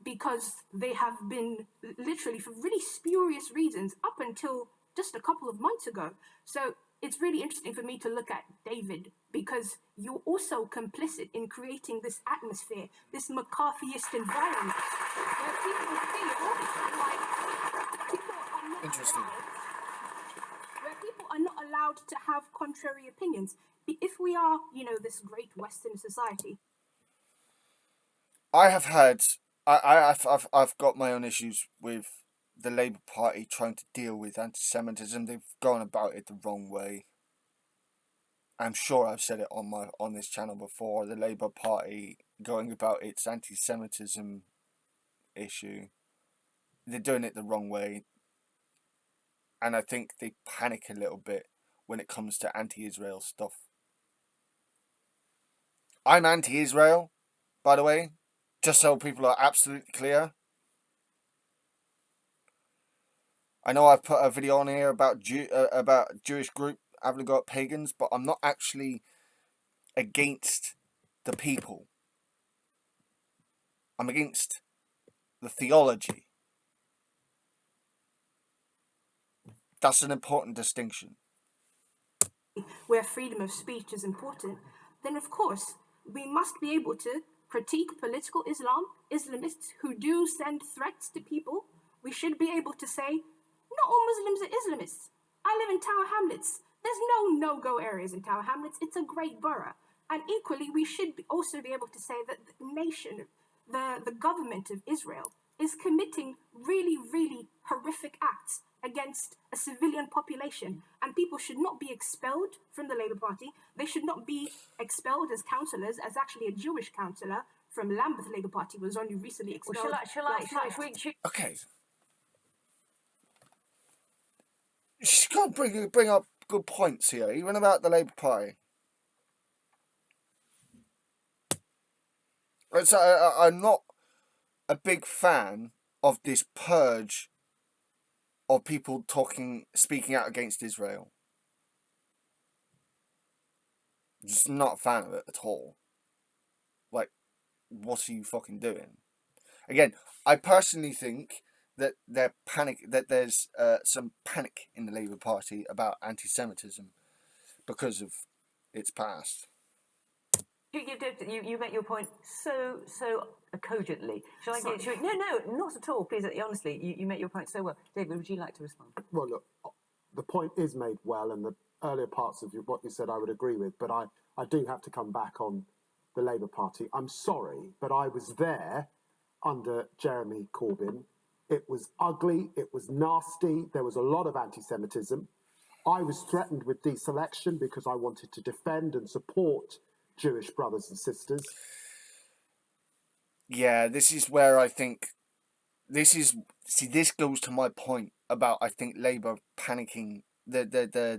because they have been literally, for really spurious reasons, up until just a couple of months ago. So it's really interesting for me to look at David, because you're also complicit in creating this atmosphere, this McCarthyist environment, where people feel like people are not Interesting. where people are not allowed to have contrary opinions. If we are, this great Western society. I've got my own issues with the Labour Party trying to deal with anti-Semitism. They've gone about it the wrong way. I'm sure I've said it on this channel before. The Labour Party going about its anti-Semitism issue, they're doing it the wrong way, and I think they panic a little bit when it comes to anti-Israel stuff. I'm anti-Israel, by the way, just so people are absolutely clear. I know I've put a video on here about Jewish group having got pagans, but I'm not actually against the people. I'm against the theology. That's an important distinction. Where freedom of speech is important, then of course we must be able to critique political Islamists who do send threats to people. We should be able to say, not all Muslims are Islamists. I live in Tower Hamlets. There's no no-go areas in Tower Hamlets. It's a great borough. And equally, we should also be able to say that the nation, the government of Israel, is committing really, really horrific acts against a civilian population, and people should not be expelled from the Labour Party. They should not be expelled as councillors, as actually a Jewish councillor from Lambeth Labour Party was only recently expelled. Okay. She's got to bring up good points here, even about the Labour Party. I'm not a big fan of this purge of people speaking out against Israel. Just not a fan of it at all. Like, what are you fucking doing? Again, I personally think that there's some panic in the Labour Party about anti-Semitism because of its past. You make your point so cogently. Shall I get? No, not at all. Please, honestly, you make your point so well. David, would you like to respond? Well, look, the point is made well, and the earlier parts of what you said I would agree with, but I do have to come back on the Labour Party. I'm sorry, but I was there under Jeremy Corbyn. It was ugly, it was nasty, there was a lot of anti-Semitism. I was threatened with deselection because I wanted to defend and support Jewish brothers and sisters. Yeah, this is where I think this goes to my point about, I think, Labour panicking. They're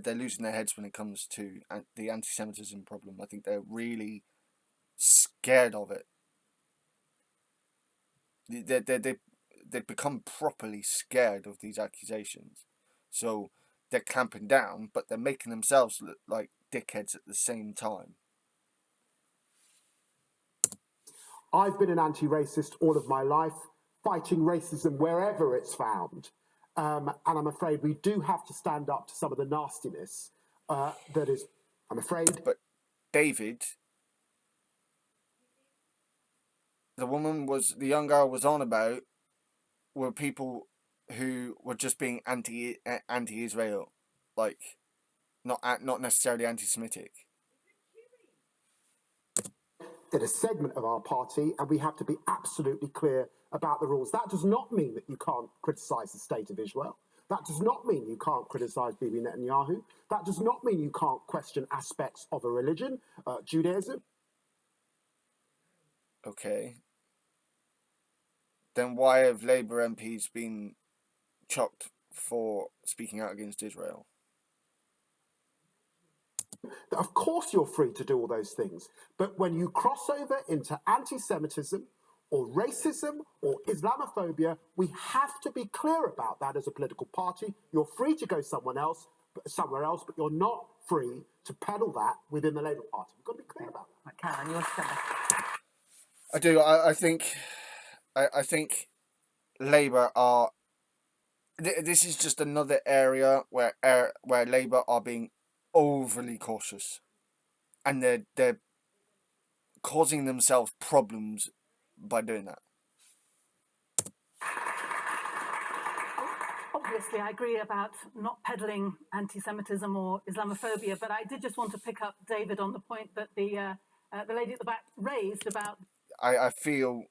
losing their heads when it comes to the anti-Semitism problem. I think they're really scared of it. They've become properly scared of these accusations. So they're clamping down, but they're making themselves look like dickheads at the same time. I've been an anti-racist all of my life, fighting racism wherever it's found. And I'm afraid we do have to stand up to some of the nastiness that is, I'm afraid. But David, the young girl was on about were people who were just being anti-Israel, like not necessarily anti-Semitic. In a segment of our party, and we have to be absolutely clear about the rules. That does not mean that you can't criticise the state of Israel. That does not mean you can't criticise Bibi Netanyahu. That does not mean you can't question aspects of a religion, Judaism. Okay. Then why have Labour MPs been chucked for speaking out against Israel? Of course you're free to do all those things, but when you cross over into anti-Semitism or racism or Islamophobia, we have to be clear about that as a political party. You're free to go somewhere else, but you're not free to peddle that within the Labour Party. We've got to be clear about that. Caroline, you want to come back? I do. I think Labour are. This is just another area where Labour are being overly cautious, and they're causing themselves problems by doing that. Obviously, I agree about not peddling anti-Semitism or Islamophobia, but I did just want to pick up, David, on the point that the lady at the back raised about I feel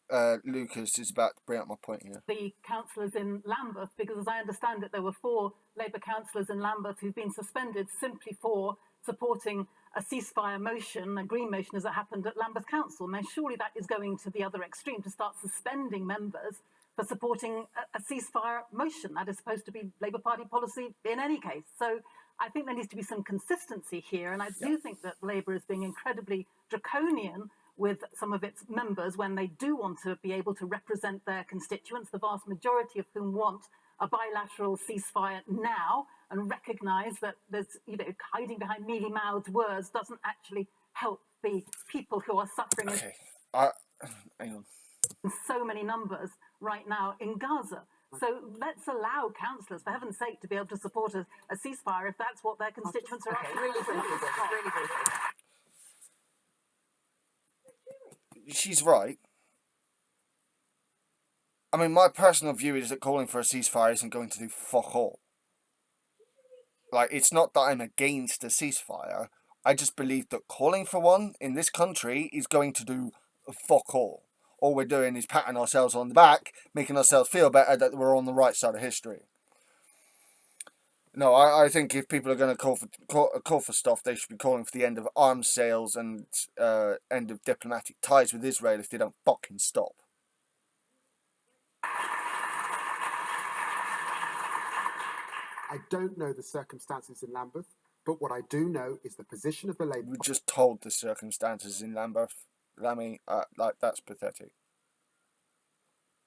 Lucas is about to bring up my point here. The councillors in Lambeth, because as I understand it, there were 4 Labour councillors in Lambeth who've been suspended simply for supporting a ceasefire motion, a Green motion, as it happened at Lambeth Council. Now, surely that is going to the other extreme to start suspending members for supporting a ceasefire motion. That is supposed to be Labour Party policy in any case. So I think there needs to be some consistency here, and I do think that Labour is being incredibly draconian with some of its members when they do want to be able to represent their constituents, the vast majority of whom want a bilateral ceasefire now, and recognise that there's, hiding behind mealy-mouthed words doesn't actually help the people who are suffering Okay, hang on. in so many numbers right now in Gaza. So let's allow councillors, for heaven's sake, to be able to support a ceasefire if that's what their constituents are asking. Really briefly, David, really briefly. She's right. I mean, my personal view is that calling for a ceasefire isn't going to do fuck all. Like, it's not that I'm against a ceasefire. I just believe that calling for one in this country is going to do fuck all. All we're doing is patting ourselves on the back, making ourselves feel better that we're on the right side of history. No, I think if people are going to call for stuff, they should be calling for the end of arms sales and end of diplomatic ties with Israel if they don't fucking stop. I don't know the circumstances in Lambeth, but what I do know is the position of the Labour We just told the circumstances in Lambeth. Lammy, that's pathetic.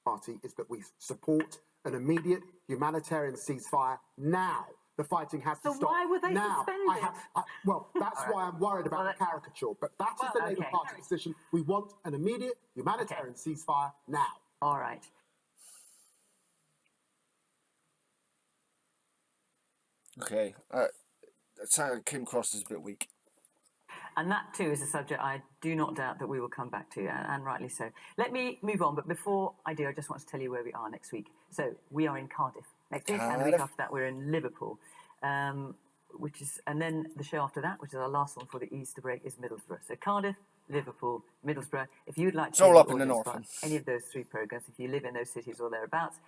Party is that we support an immediate humanitarian ceasefire now. The fighting has to So stop why were they now. suspended? Well, that's why I'm worried about the caricature. But that is the Labour Party position. We want an immediate humanitarian ceasefire now. All right. Okay, that came across as a bit weak. And that too is a subject I do not doubt that we will come back to, and rightly so. Let me move on, but before I do, I just want to tell you where we are next week. So we are in Cardiff next week, and the week after that we're in Liverpool, and then the show after that, which is our last one for the Easter break, is Middlesbrough. So Cardiff, Liverpool, Middlesbrough. If you'd like to It's all up in the north. any of those 3 programmes, if you live in those cities or thereabouts,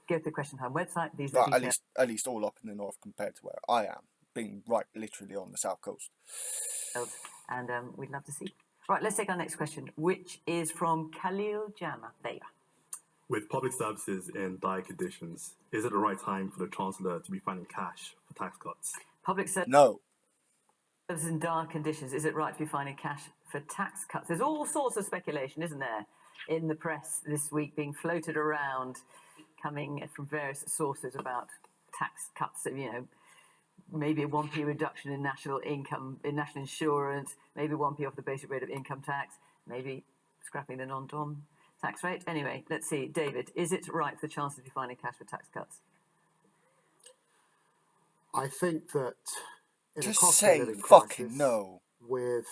go to the Question Time website. These But are the at least all up in the north compared to where I am, being right literally on the south coast. And we'd love to see. Right, let's take our next question, which is from Khalil Jama. There you are. With public services in dire conditions, is it the right time for the Chancellor to be finding cash for tax cuts? Public services in dire conditions, is it right to be finding cash for tax cuts? There's all sorts of speculation, isn't there, in the press this week being floated around, coming from various sources about tax cuts, maybe a 1p reduction in national income, in national insurance, maybe 1p off the basic rate of income tax, maybe scrapping the non-dom tax rate. Anyway, let's see. David, is it right for the Chancellor to be finding cash for tax cuts? I think that in Just a cost say of living fucking crisis, no. with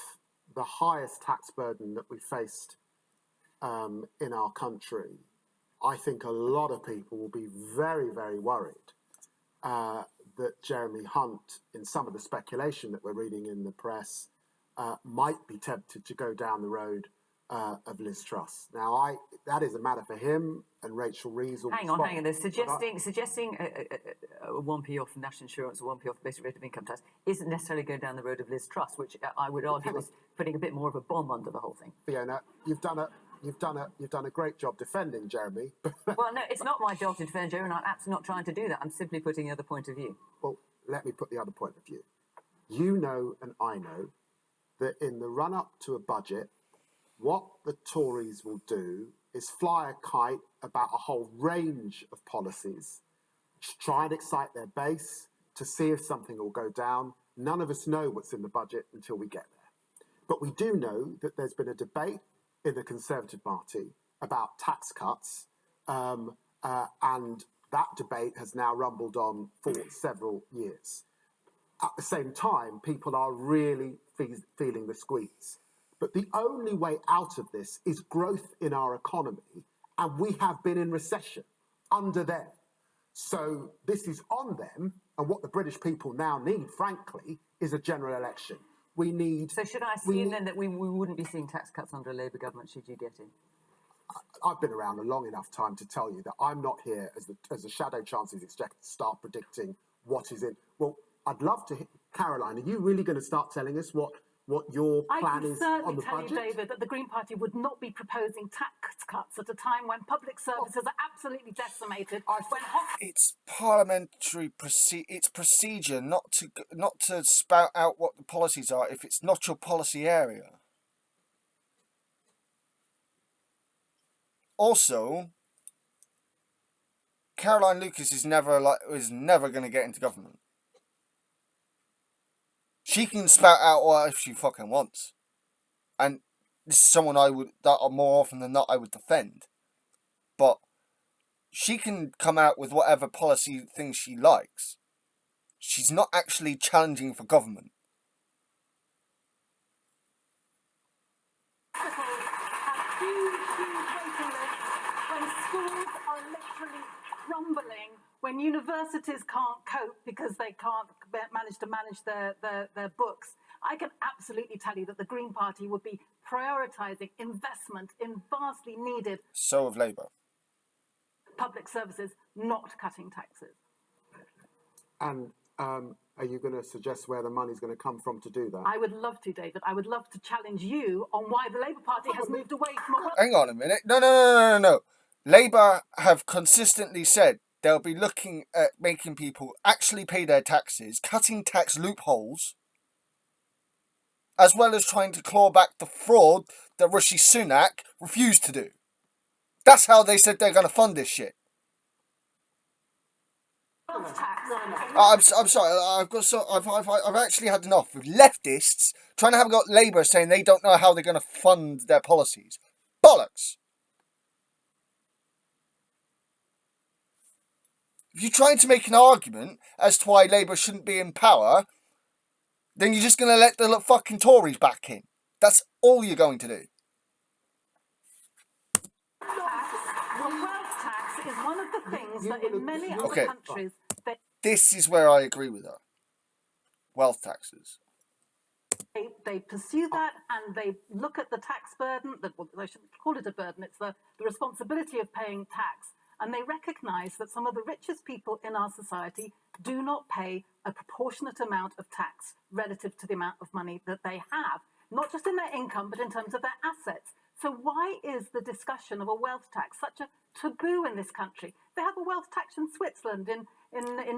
the highest tax burden that we faced in our country, I think a lot of people will be very, very worried that Jeremy Hunt, in some of the speculation that we're reading in the press, might be tempted to go down the road of Liz Truss. Now, that is a matter for him and Rachel Reeves. Hang on. They're suggesting a 1p off national insurance or 1p off basic rate of income tax isn't necessarily going down the road of Liz Truss, which I would argue is putting a bit more of a bomb under the whole thing. Fiona, you've done a great job defending Jeremy. Well, no, it's not my job to defend Jeremy, and I'm absolutely not trying to do that. I'm simply putting the other point of view. Well, let me put the other point of view. You know and I know that in the run-up to a budget, what the Tories will do is fly a kite about a whole range of policies to try and excite their base to see if something will go down. None of us know what's in the budget until we get there. But we do know that there's been a debate in the Conservative Party about tax cuts, and that debate has now rumbled on for several years. At the same time, people are really feeling the squeeze. But the only way out of this is growth in our economy, and we have been in recession under them. So this is on them, and what the British people now need, frankly, is a general election. We need... So should I assume then that we wouldn't be seeing tax cuts under a Labour government should you get in? I've been around a long enough time to tell you that I'm not here as the Shadow Chancellor's Exchequer to start predicting what is in... Well, I'd love to... Caroline, are you really going to start telling us what your plan is on the budget? I can certainly tell you, David, that the Green Party would not be proposing tax cuts at a time when public services are absolutely decimated. It's parliamentary procedure not to spout out what the policies are if it's not your policy area. Also, Caroline Lucas is never going to get into government. She can spout out whatever she fucking wants. And this is someone that more often than not I would defend. But she can come out with whatever policy things she likes. She's not actually challenging for government. Have huge waiting lists when schools are literally crumbling, when universities can't cope because they can't manage their books. I can absolutely tell you that the Green Party would be prioritising investment in vastly needed... So of Labour. ...public services, not cutting taxes. And are you going to suggest where the money's going to come from to do that? I would love to, David. I would love to challenge you on why the Labour Party has moved away from... Hang on a minute. No. Labour have consistently said they'll be looking at making people actually pay their taxes, cutting tax loopholes, as well as trying to claw back the fraud that Rishi Sunak refused to do. That's how they said they're going to fund this shit. I'm sorry. I've actually had enough of leftists trying to have got Labour saying they don't know how they're going to fund their policies. Bollocks. If you're trying to make an argument as to why Labour shouldn't be in power, then you're just going to let the fucking Tories back in. That's all you're going to do. The wealth tax is one of the things that in many other countries... This is where I agree with her. Wealth taxes. They pursue that and they look at the tax burden, they shouldn't call it a burden, it's the responsibility of paying tax. And they recognise that some of the richest people in our society do not pay a proportionate amount of tax relative to the amount of money that they have, not just in their income, but in terms of their assets. So why is the discussion of a wealth tax such a taboo in this country? They have a wealth tax in Switzerland, in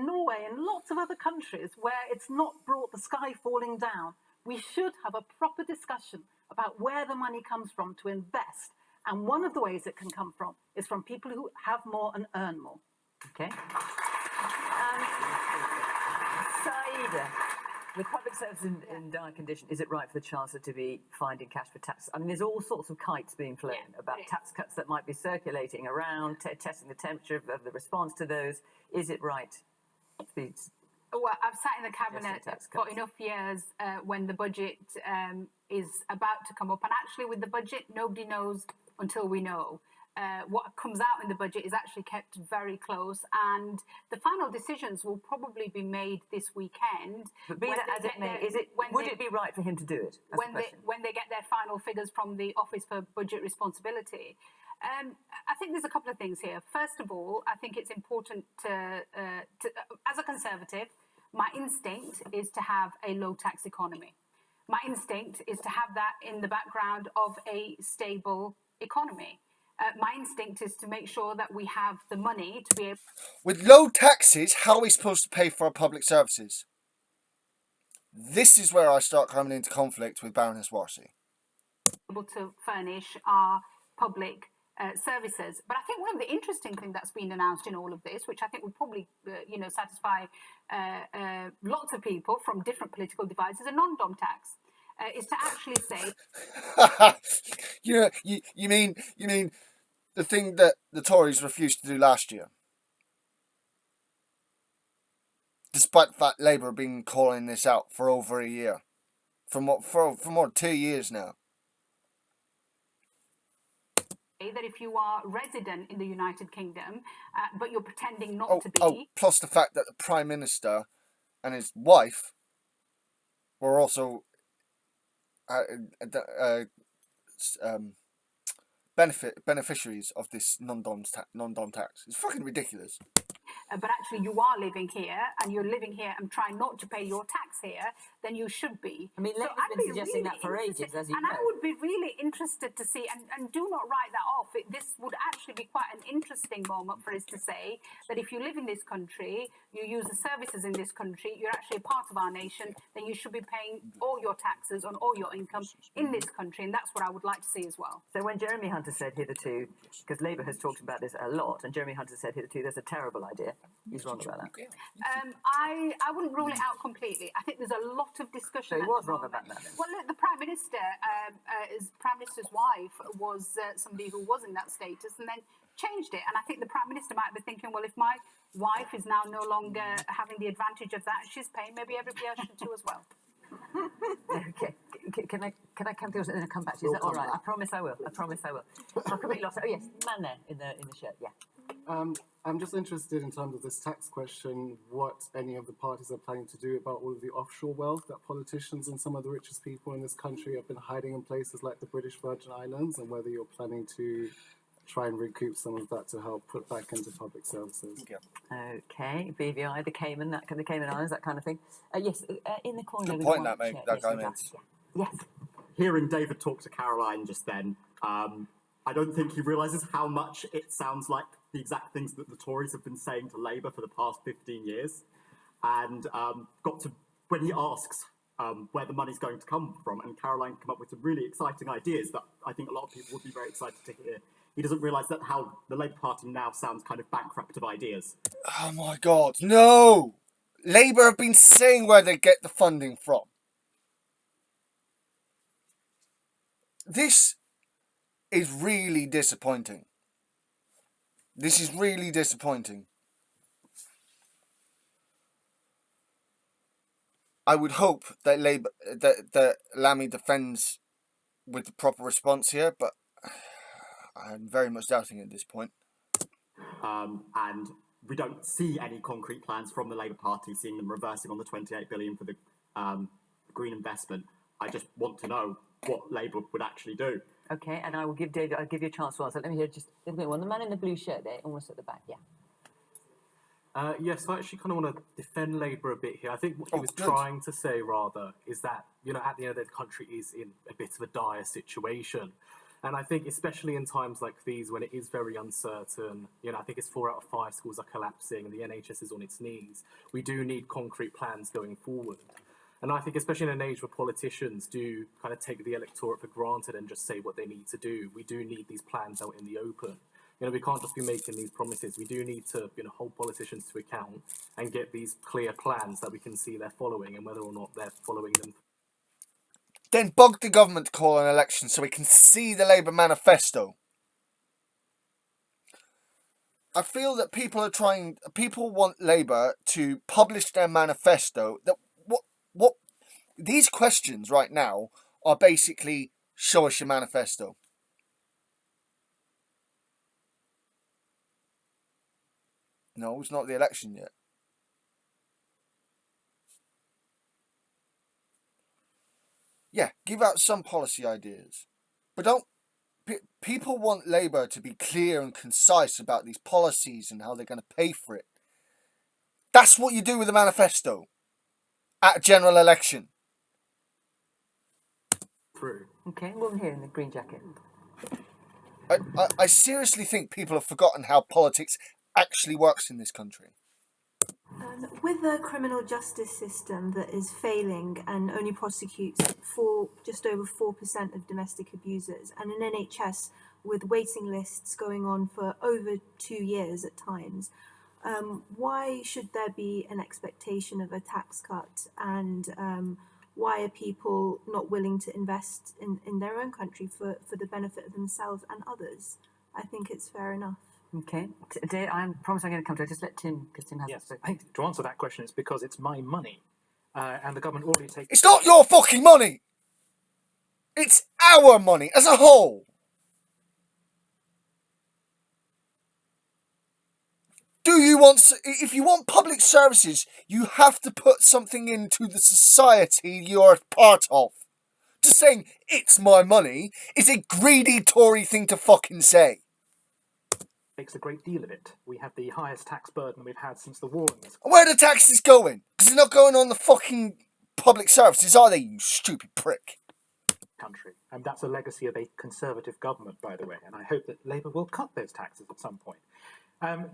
Norway, and lots of other countries where it's not brought the sky falling down. We should have a proper discussion about where the money comes from to invest. And one of the ways it can come from is from people who have more and earn more. Okay. Saida, with public services in dire condition, is it right for the Chancellor to be fined in cash for tax? I mean, there's all sorts of kites being flown about tax cuts that might be circulating around, testing the temperature of the response to those. Is it right? Well, I've sat in the cabinet for enough years when the budget is about to come up. And actually with the budget, nobody knows until we know. what comes out in the budget is actually kept very close, and the final decisions will probably be made this weekend. But be that as it may, would it be right for him to do it? When they get their final figures from the Office for Budget Responsibility. I think there's a couple of things here. First of all, I think it's important to as a Conservative, my instinct is to have a low tax economy. My instinct is to have that in the background of a stable economy. My instinct is to make sure that we have the money to be able... With low taxes, how are we supposed to pay for our public services? This is where I start coming into conflict with Baroness Warsi. ...able to furnish our public services. But I think one of the interesting things that's been announced in all of this, which I think will probably, satisfy lots of people from different political divides, is a non-dom tax. Is to actually say... you mean the thing that the Tories refused to do last year? Despite the fact Labour have been calling this out for over a year. For more than 2 years now. That if you are resident in the United Kingdom, but you're pretending not to be... plus the fact that the Prime Minister and his wife were also beneficiaries of this non-dom tax. It's fucking ridiculous. But actually you are living here, and you're living here and trying not to pay your tax here, then you should be. I mean, Labour's been suggesting that for ages, as you know. And I would be really interested to see, and do not write that off, this would actually be quite an interesting moment for us to say that if you live in this country, you use the services in this country, you're actually a part of our nation, then you should be paying all your taxes on all your income in this country, and that's what I would like to see as well. So when Jeremy Hunter said hitherto, because Labour has talked about this a lot, and Jeremy Hunter said hitherto there's a terrible idea, he's wrong about that. I wouldn't rule it out completely. I think there's a lot of discussion. So he was wrong about that then. Well, look, the Prime Minister, Prime Minister's wife was somebody who was in that status and then changed it. And I think the Prime Minister might be thinking, well, if my wife is now no longer having the advantage of that, she's paying, maybe everybody else should too as well. Okay. Can I come to you and then come back to you? Is that all right? I promise I will. I completely lost it. Oh yes, man there in the shirt. Yeah. I'm just interested in terms of this tax question, what any of the parties are planning to do about all of the offshore wealth that politicians and some of the richest people in this country have been hiding in places like the British Virgin Islands, and whether you're planning to try and recoup some of that to help put back into public services. Okay, BVI, the Cayman Islands, that kind of thing. Yes, in the corner. Good point, that mate. That guy makes. Yes. Hearing David talk to Caroline just then, I don't think he realises how much it sounds like the exact things that the Tories have been saying to Labour for the past 15 years. And got to, when he asks where the money's going to come from, and Caroline come up with some really exciting ideas that I think a lot of people would be very excited to hear. He doesn't realise that how the Labour Party now sounds kind of bankrupt of ideas. Oh my God, no! Labour have been saying where they get the funding from. This is really disappointing. This is really disappointing. I would hope that that Lammy defends with the proper response here, but I'm very much doubting at this point. And we don't see any concrete plans from the Labour Party, seeing them reversing on the 28 billion for the green investment. I just want to know what Labour would actually do. Okay, and I will give David. I'll give you a chance to answer. Let me hear just a little bit. The man in the blue shirt there, almost at the back. Yeah. Yes, I actually kind of want to defend Labour a bit here. I think what he was trying to say, rather, is that, at the end of the day, the country is in a bit of a dire situation. And I think, especially in times like these, when it is very uncertain, I think it's 4 out of 5 schools are collapsing and the NHS is on its knees. We do need concrete plans going forward. And I think, especially in an age where politicians do kind of take the electorate for granted and just say what they need to do, we do need these plans out in the open. We can't just be making these promises. We do need to, hold politicians to account and get these clear plans that we can see they're following and whether or not they're following them. Then bug the government to call an election so we can see the Labour manifesto. I feel that people want Labour to publish their manifesto. That what these questions right now are basically, show us your manifesto. No, it's not the election yet. Yeah, give out some policy ideas. But don't... People want Labour to be clear and concise about these policies and how they're going to pay for it. That's what you do with a manifesto at a general election. True. Okay, woman here in the green jacket. I seriously think people have forgotten how politics actually works in this country. With a criminal justice system that is failing and only prosecutes for just over 4% of domestic abusers, and an NHS with waiting lists going on for over 2 years at times, why should there be an expectation of a tax cut? And why are people not willing to invest in their own country for the benefit of themselves and others? I think it's fair enough. Okay. I promise I'm going to come to it. Just let Tim, because Tim has Yes, spoken. I think to answer that question, it's because it's my money, and the government already takes... It's not your fucking money! It's our money as a whole! If you want public services, you have to put something into the society you're a part of. Just saying, it's my money, is a greedy Tory thing to fucking say. Makes a great deal of it. We have the highest tax burden we've had since the war in this. Where are the taxes going? Because they're not going on the fucking public services, are they, you stupid prick? Country. And that's a legacy of a Conservative government, by the way, and I hope that Labour will cut those taxes at some point.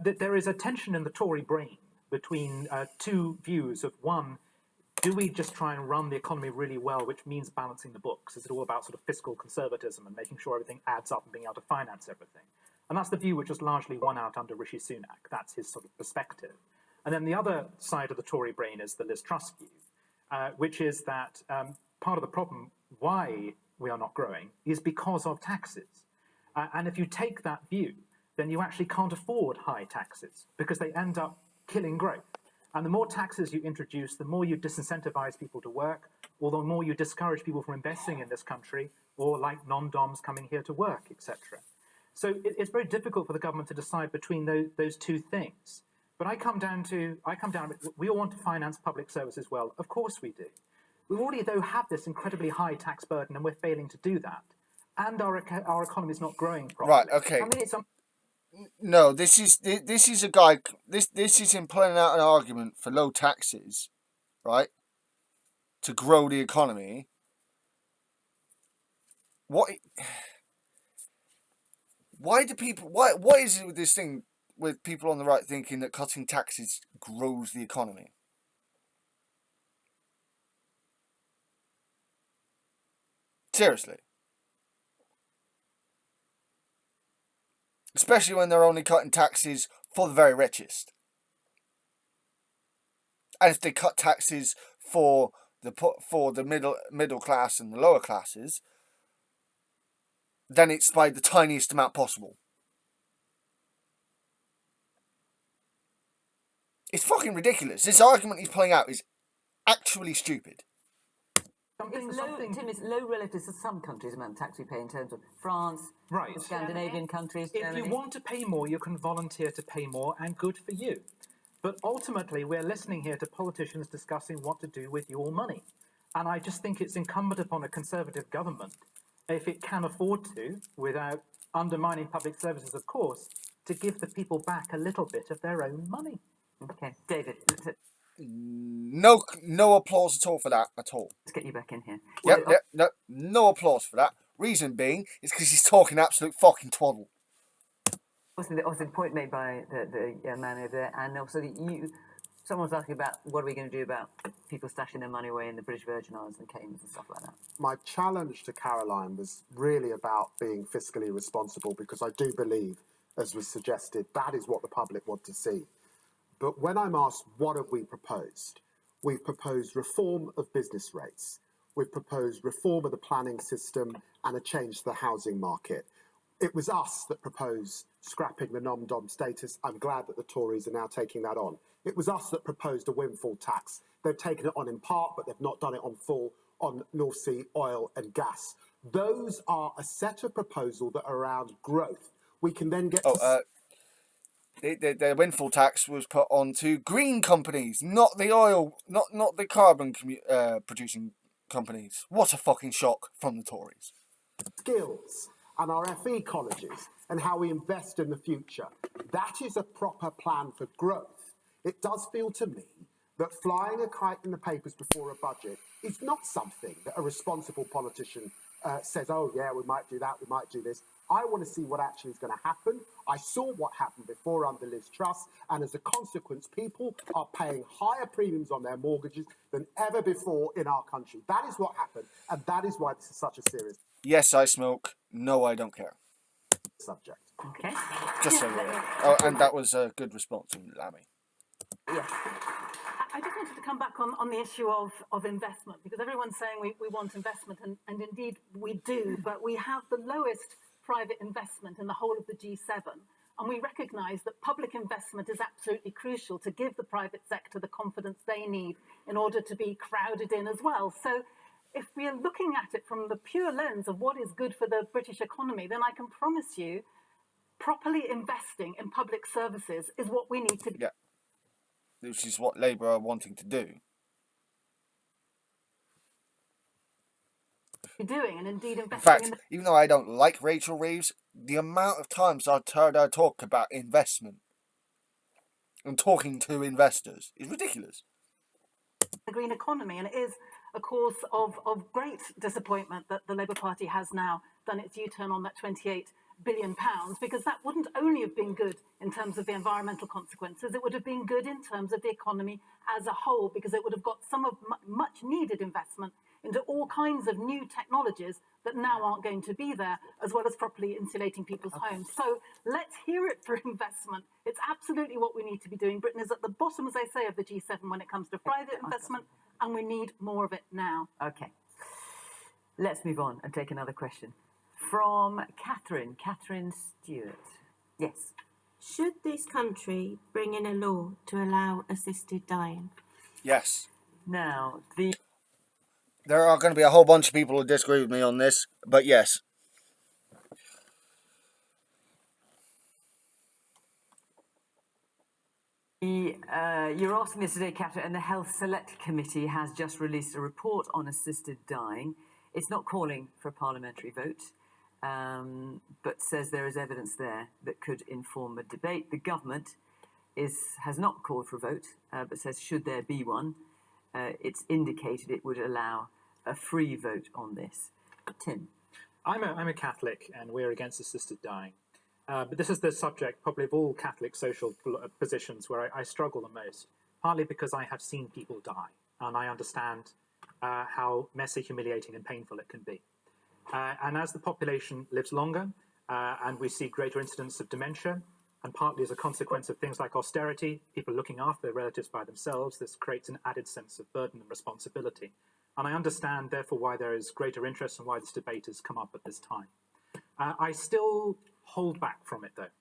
There is a tension in the Tory brain between two views of, one, do we just try and run the economy really well, which means balancing the books? Is it all about sort of fiscal conservatism and making sure everything adds up and being able to finance everything? And that's the view which was largely won out under Rishi Sunak. That's his sort of perspective. And then the other side of the Tory brain is the Liz Truss view, which is that part of the problem why we are not growing is because of taxes. And if you take that view, then you actually can't afford high taxes because they end up killing growth. And the more taxes you introduce, the more you disincentivize people to work, or the more you discourage people from investing in this country, or like non-doms coming here to work, etc. So it's very difficult for the government to decide between those two things. But I come down, we all want to finance public services well. Of course we do. We already, though, have this incredibly high tax burden, and we're failing to do that. And our economy is not growing properly. Right, okay. No, this is a guy. This is him playing out an argument for low taxes, right? To grow the economy. What is it with this thing with people on the right thinking that cutting taxes grows the economy? Seriously. Especially when they're only cutting taxes for the very richest. And if they cut taxes for the middle class and the lower classes, then it's by the tiniest amount possible. It's fucking ridiculous. This argument he's playing out is actually stupid. Tim, it's low relative to some countries amount of tax we pay in terms of France, right. the Scandinavian countries, If Germany. you want to pay more, you can volunteer to pay more, and good for you. But ultimately, we're listening here to politicians discussing what to do with your money. And I just think it's incumbent upon a Conservative government, if it can afford to, without undermining public services, of course, to give the people back a little bit of their own money. Okay, David. No applause at all for that, at all. Let's get you back in here. No applause for that. Reason being is because he's talking absolute fucking twaddle. Also, the point made by the man over there, and also someone's asking about what are we going to do about people stashing their money away in the British Virgin Islands and Caymans and stuff like that. My challenge to Caroline was really about being fiscally responsible, because I do believe, as was suggested, that is what the public want to see. But when I'm asked, what have we proposed? We've proposed reform of business rates. We've proposed reform of the planning system and a change to the housing market. It was us that proposed scrapping the non-dom status. I'm glad that the Tories are now taking that on. It was us that proposed a windfall tax. They've taken it on in part, but they've not done it on full on North Sea oil and gas. Those are a set of proposals that are around growth. We can then get the windfall tax was put onto green companies, not the oil, not the carbon producing companies. What a fucking shock from the Tories. Skills and our FE colleges and how we invest in the future. That is a proper plan for growth. It does feel to me that flying a kite in the papers before a budget is not something that a responsible politician says, oh yeah, we might do that, we might do this. I want to see what actually is going to happen. I saw what happened before under Liz Truss, and as a consequence, people are paying higher premiums on their mortgages than ever before in our country. That is what happened, and that is why this is such a serious Yes, I smoke. No, I don't care. Subject. Okay. Just so you know. Oh, and that was a good response from Lammy. Yeah. I just wanted to come back on the issue of investment, because everyone's saying we want investment, and indeed we do, but we have the lowest private investment in the whole of the G7. And we recognise that public investment is absolutely crucial to give the private sector the confidence they need in order to be crowded in as well. So if we are looking at it from the pure lens of what is good for the British economy, then I can promise you properly investing in public services is what we need to be. Yeah. Which is what Labour are wanting to do. Doing, and indeed investing. In fact, even though I don't like Rachel Reeves, the amount of times I've heard her talk about investment and talking to investors is ridiculous. The green economy, and it is a cause of great disappointment that the Labour Party has now done its U-turn on that £28 billion, because that wouldn't only have been good in terms of the environmental consequences, it would have been good in terms of the economy as a whole, because it would have got some of much needed investment into all kinds of new technologies that now aren't going to be there, as well as properly insulating people's homes. So let's hear it for investment. It's absolutely what we need to be doing. Britain is at the bottom, as I say, of the G7 when it comes to private investment, and we need more of it now. Okay. Let's move on and take another question. From Catherine Stewart. Yes. Should this country bring in a law to allow assisted dying? Yes. Now, there are going to be a whole bunch of people who disagree with me on this, but yes. You're asking this today, Catherine, and the Health Select Committee has just released a report on assisted dying. It's not calling for a parliamentary vote, but says there is evidence there that could inform a debate. The government has not called for a vote, but says should there be one, it's indicated it would allow a free vote on this. Tim? I'm a Catholic, and we're against assisted dying. But this is the subject, probably of all Catholic social positions, where I struggle the most, partly because I have seen people die, and I understand how messy, humiliating, and painful it can be. And as the population lives longer, and we see greater incidence of dementia, and partly as a consequence of things like austerity, people looking after their relatives by themselves, this creates an added sense of burden and responsibility. And I understand, therefore, why there is greater interest and why this debate has come up at this time. I still hold back from it, though.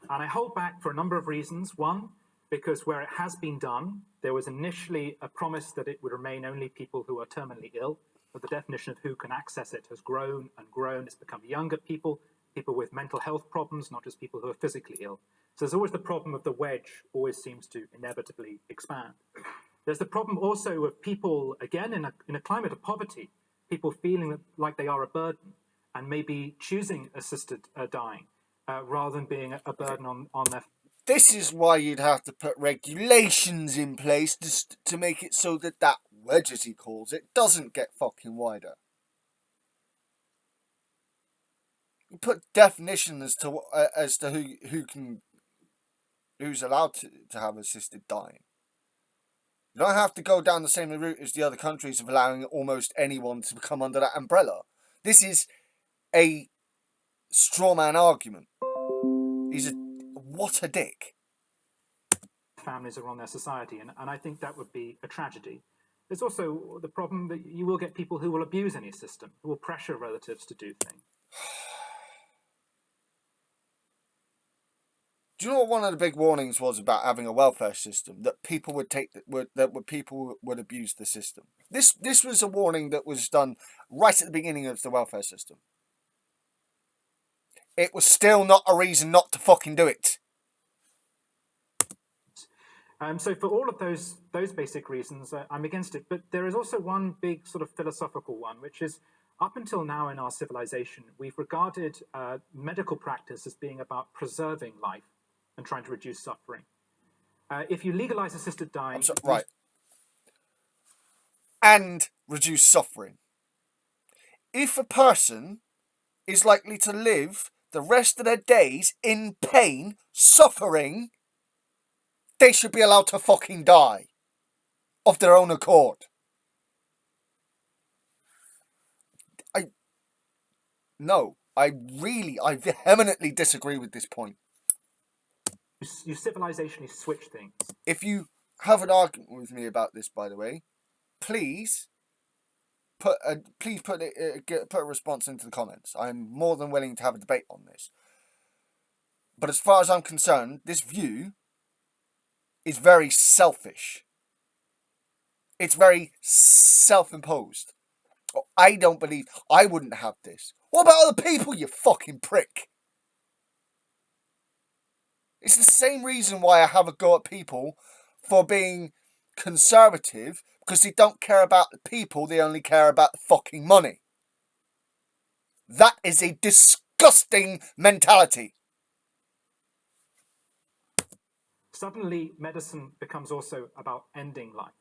And I hold back for a number of reasons. One, because where it has been done, there was initially a promise that it would remain only people who are terminally ill, but the definition of who can access it has grown and grown. It's become younger people, people with mental health problems, not just people who are physically ill. So there's always the problem of the wedge always seems to inevitably expand. There's the problem also of people, again, in a climate of poverty, people feeling like they are a burden and maybe choosing assisted dying rather than being a burden on their... This is why you'd have to put regulations in place to make it so that wedge, as he calls it, doesn't get fucking wider. You put definition as to who's allowed to have assisted dying. You don't have to go down the same route as the other countries of allowing almost anyone to come under that umbrella. This is a straw man argument. What a dick. Families are on their society, and I think that would be a tragedy. There's also the problem that you will get people who will abuse any system, who will pressure relatives to do things. Do you know what one of the big warnings was about having a welfare system? That people people would abuse the system. This was a warning that was done right at the beginning of the welfare system. It was still not a reason not to fucking do it. So for all of those basic reasons, I'm against it. But there is also one big sort of philosophical one, which is up until now in our civilization, we've regarded medical practice as being about preserving life and trying to reduce suffering. If you legalize assisted dying... Right. And reduce suffering. If a person is likely to live the rest of their days in pain, suffering, they should be allowed to fucking die of their own accord. I vehemently disagree with this point. You civilizationally switch things. If you have an argument with me about this, by the way, please put a response into the comments. I'm more than willing to have a debate on this. But as far as I'm concerned, this view is very selfish. It's very self-imposed. I don't believe I wouldn't have this. What about other people, you fucking prick? It's the same reason why I have a go at people for being conservative, because they don't care about the people, they only care about the fucking money. That is a disgusting mentality. Suddenly, medicine becomes also about ending life.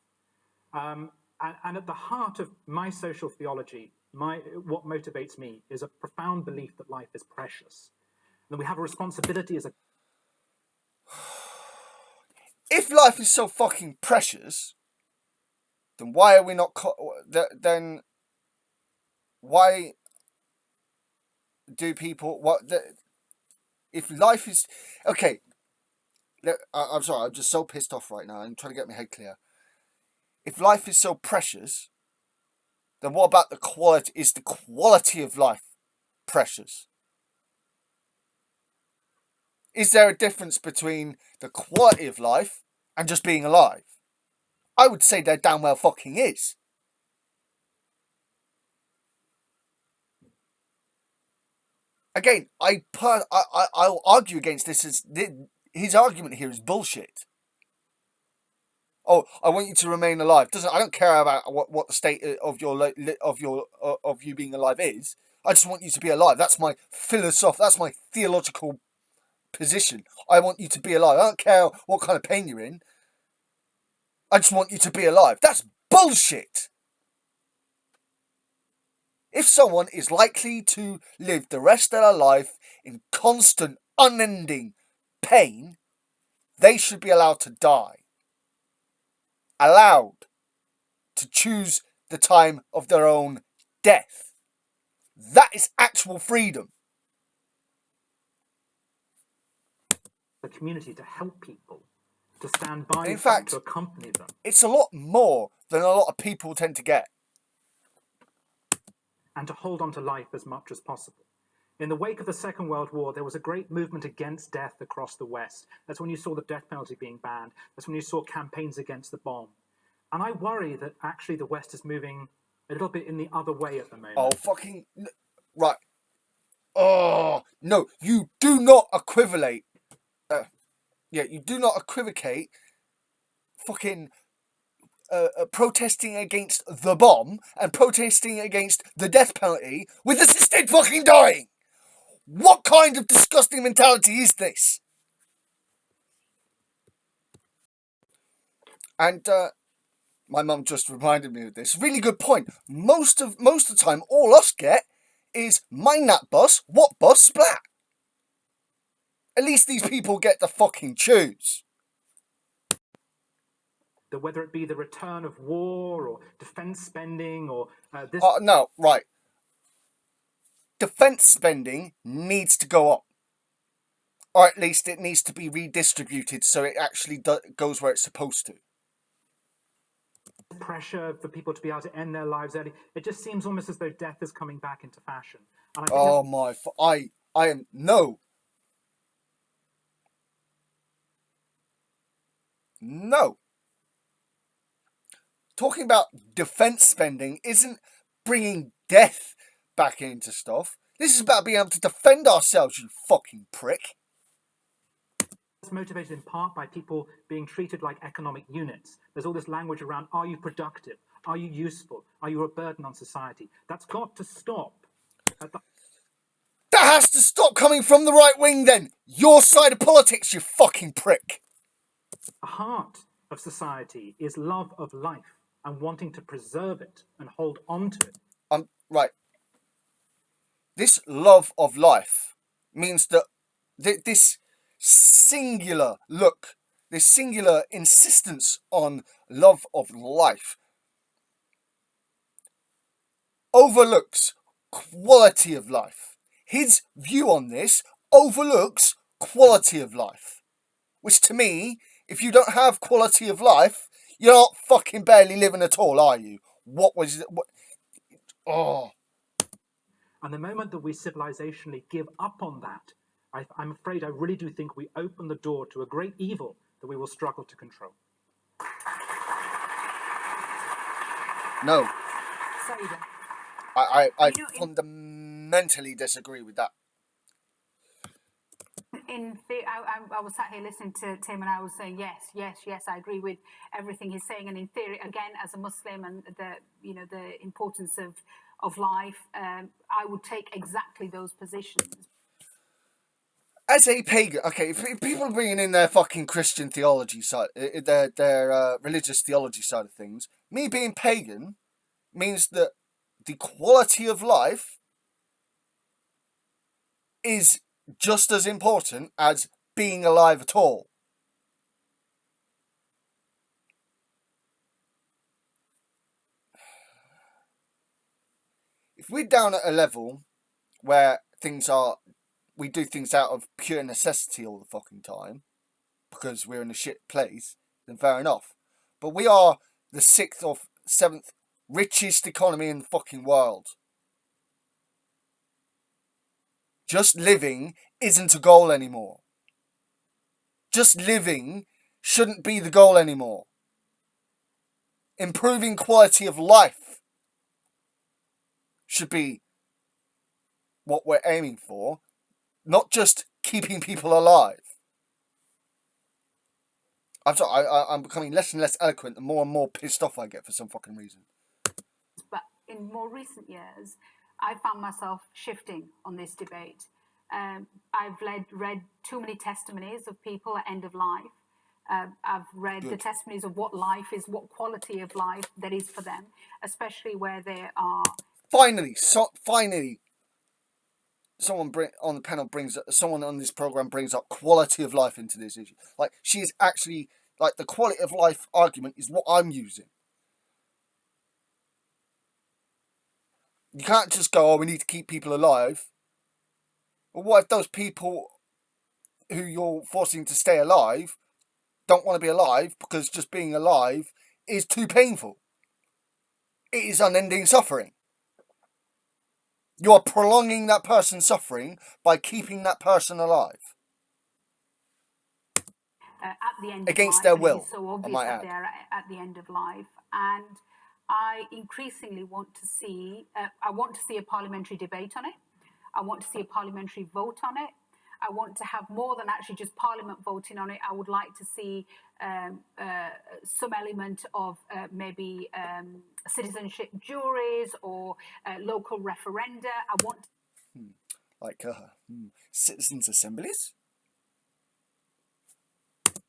And at the heart of my social theology, what motivates me is a profound belief that life is precious. And that we have a responsibility as a... If life is so fucking precious, then why are we not... then why do people... if life is... Okay, I'm sorry, I'm just so pissed off right now. I'm trying to get my head clear. If life is so precious, then what about the quality? Is the quality of life precious? Is there a difference between the quality of life and just being alive? I would say there damn well fucking is. Again, I'll argue against this as his argument here is bullshit. Oh, I want you to remain alive. I don't care about what the state of you being alive is. I just want you to be alive. That's my That's my theological position. I want you to be alive. I don't care what kind of pain you're in. I just want you to be alive. That's bullshit. If someone is likely to live the rest of their life in constant, unending pain, they should be allowed to die. Allowed to choose the time of their own death. That is actual freedom. The community to help people, to stand by in fact, them, to accompany them. It's a lot more than a lot of people tend to get. And to hold on to life as much as possible. In the wake of the Second World War, there was a great movement against death across the West. That's when you saw the death penalty being banned. That's when you saw campaigns against the bomb. And I worry that actually the West is moving a little bit in the other way at the moment. Oh, fucking... Right. Oh, no, you do not equivalate... you do not equivocate fucking... protesting against the bomb and protesting against the death penalty with assisted fucking dying. What kind of disgusting mentality is this? And my mum just reminded me of this. Really good point. Most of the time, all us get is mind that bus, what bus, splat. At least these people get to fucking choose. That whether it be the return of war or defence spending or this... No, right. Defence spending needs to go up. Or at least it needs to be redistributed so it actually goes where it's supposed to. Pressure for people to be able to end their lives early. It just seems almost as though death is coming back into fashion. And I think I am... No. No. Talking about defence spending isn't bringing death back into stuff. This is about being able to defend ourselves, you fucking prick. motivated in part by people being treated like economic units. There's all this language around, are you productive? Are you useful? Are you a burden on society? That's got to stop. That has to stop coming from the right wing then. Your side of politics, you fucking prick. The heart of society is love of life and wanting to preserve it and hold on to it. Right. This love of life means that this singular look, this singular insistence on love of life overlooks quality of life. His view on this overlooks quality of life. Which to me, if you don't have quality of life, you're not fucking barely living at all, are you? Oh. And the moment that we civilizationally give up on that, I'm afraid I really do think we open the door to a great evil that we will struggle to control. No. Saida. I fundamentally disagree with that. I was sat here listening to Tim, and I was saying yes, I agree with everything he's saying. And in theory, again, as a Muslim and the importance of life, I would take exactly those positions. As a pagan, okay, if people are bringing in their fucking Christian theology side, their religious theology side of things, me being pagan means that the quality of life is just as important as being alive at all. If we're down at a level where we do things out of pure necessity all the fucking time, because we're in a shit place, then fair enough. But we are the 6th or 7th richest economy in the fucking world. Just living isn't a goal anymore. Just living shouldn't be the goal anymore. Improving quality of life should be what we're aiming for, not just keeping people alive. I'm becoming less and less eloquent, and more pissed off I get for some fucking reason. But in more recent years, I found myself shifting on this debate. I've read too many testimonies of people at end of life. I've read the testimonies of what life is, what quality of life there is for them, especially where there are... Finally, someone on this program brings up quality of life into this issue. Like, she is actually, like, the quality of life argument is what I'm using. You can't just go, we need to keep people alive. But what if those people who you're forcing to stay alive don't want to be alive because just being alive is too painful? It is unending suffering. You are prolonging that person's suffering by keeping that person alive. At the end against of life, their will, it's so obvious that they're at the end of life. And I increasingly want to see, a parliamentary debate on it. I want to see a parliamentary vote on it. I want to have more than actually just Parliament voting on it. I would like to see some element of maybe citizenship juries or local referenda. I want citizens' assemblies?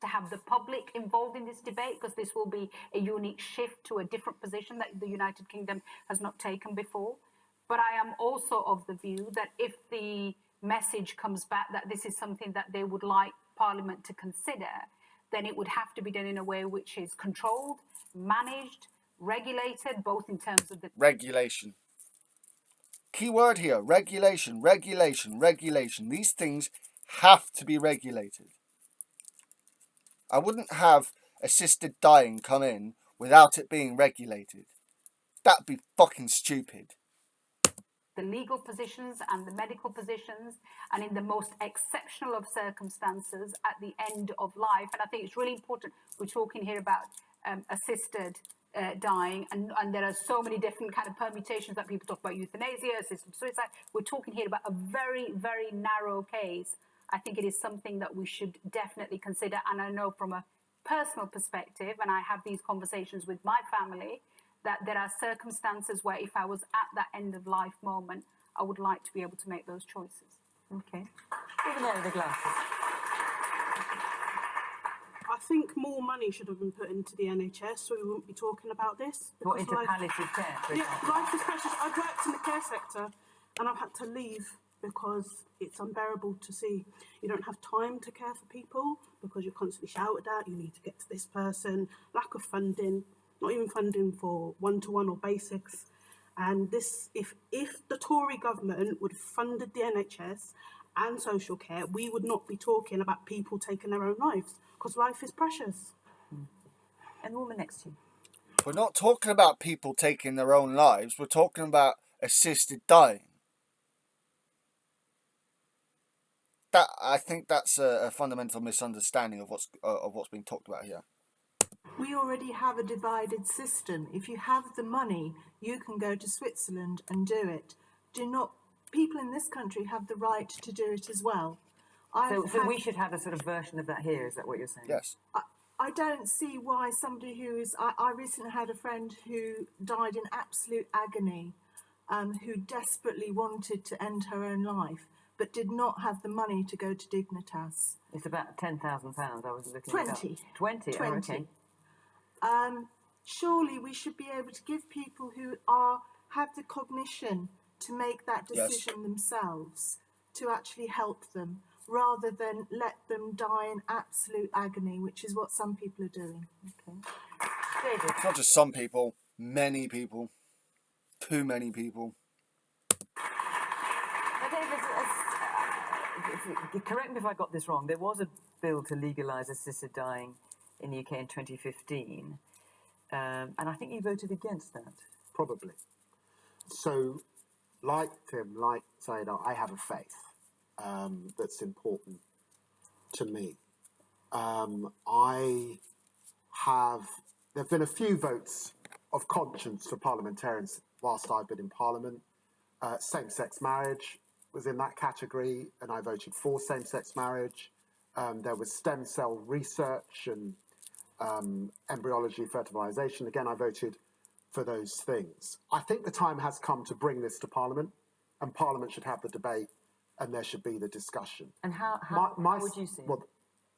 To have the public involved in this debate, because this will be a unique shift to a different position that the United Kingdom has not taken before. But I am also of the view that if the message comes back that this is something that they would like Parliament to consider, then it would have to be done in a way which is controlled, managed, regulated, both in terms of the... Regulation. Key word here, regulation. These things have to be regulated. I wouldn't have assisted dying come in without it being regulated. That'd be fucking stupid. The legal positions and the medical positions, and in the most exceptional of circumstances at the end of life. And I think it's really important. We're talking here about assisted dying, and there are so many different kind of permutations that people talk about: euthanasia, assisted suicide. We're talking here about a very, very narrow case I think it is something that we should definitely consider. And I know from a personal perspective, and I have these conversations with my family, that there are circumstances where if I was at that end of life moment, I would like to be able to make those choices. Okay. Over there with the glasses. I think more money should have been put into the NHS, so we wouldn't be talking about this. What, into palliative care? For Yeah, example? life is precious. I've worked in the care sector, and I've had to leave because it's unbearable to see. You don't have time to care for people because you're constantly shouted at. You need to get to this person. Lack of funding, not even funding for one-to-one or basics. And this, if the Tory government would have funded the NHS and social care, we would not be talking about people taking their own lives, because life is precious. And the woman next to you. We're not talking about people taking their own lives. We're talking about assisted dying. I think that's a fundamental misunderstanding of what's being talked about here. We already have a divided system. If you have the money, you can go to Switzerland and do it. People in this country have the right to do it as well. So we should have a sort of version of that here, is that what you're saying? Yes. I don't see why somebody who is... I recently had a friend who died in absolute agony, who desperately wanted to end her own life, but did not have the money to go to Dignitas. It's about £10,000, I was looking 20. it up. 20? 20. Oh, okay. Surely we should be able to give people who have the cognition to make that decision themselves, to actually help them, rather than let them die in absolute agony, which is what some people are doing. Okay. David. It's not just some people, many people. Too many people. Now, David, correct me if I got this wrong. There was a bill to legalise assisted dying in the UK in 2015, and I think you voted against that. Probably. So, like Tim, like Saida, I have a faith that's important to me. There have been a few votes of conscience for parliamentarians whilst I've been in Parliament. Same-sex marriage was in that category, and I voted for same-sex marriage. There was stem cell research and embryology, fertilisation. Again, I voted for those things. I think the time has come to bring this to Parliament, and Parliament should have the debate, and there should be the discussion. And how would you see it? Well,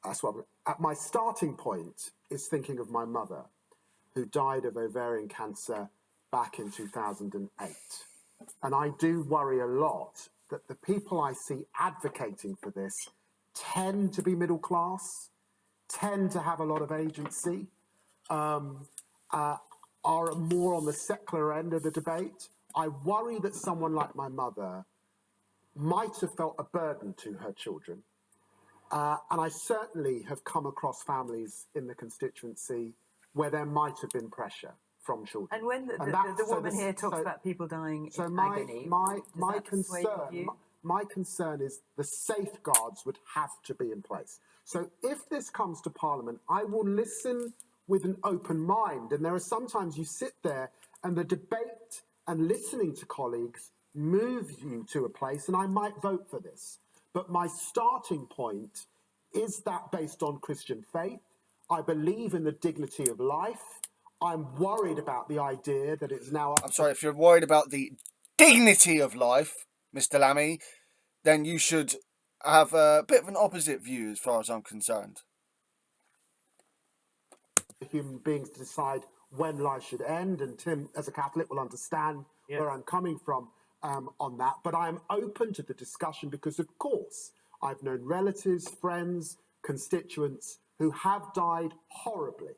that's what my starting point is thinking of my mother, who died of ovarian cancer back in 2008. And I do worry a lot that the people I see advocating for this tend to be middle class, tend to have a lot of agency, are more on the secular end of the debate. I worry that someone like my mother might have felt a burden to her children. And I certainly have come across families in the constituency where there might have been pressure from children. And when the woman here talks about people dying in agony, my concern is the safeguards would have to be in place. So if this comes to Parliament, I will listen with an open mind. And there are sometimes you sit there and the debate and listening to colleagues moves you to a place, and I might vote for this. But my starting point is that based on Christian faith. I believe in the dignity of life. I'm worried about the idea that it's now... I'm sorry, if you're worried about the dignity of life, Mr. Lammy, then you should have a bit of an opposite view as far as I'm concerned. Human beings to decide when life should end, and Tim, as a Catholic, will understand where I'm coming from on that. But I'm open to the discussion because, of course, I've known relatives, friends, constituents who have died horribly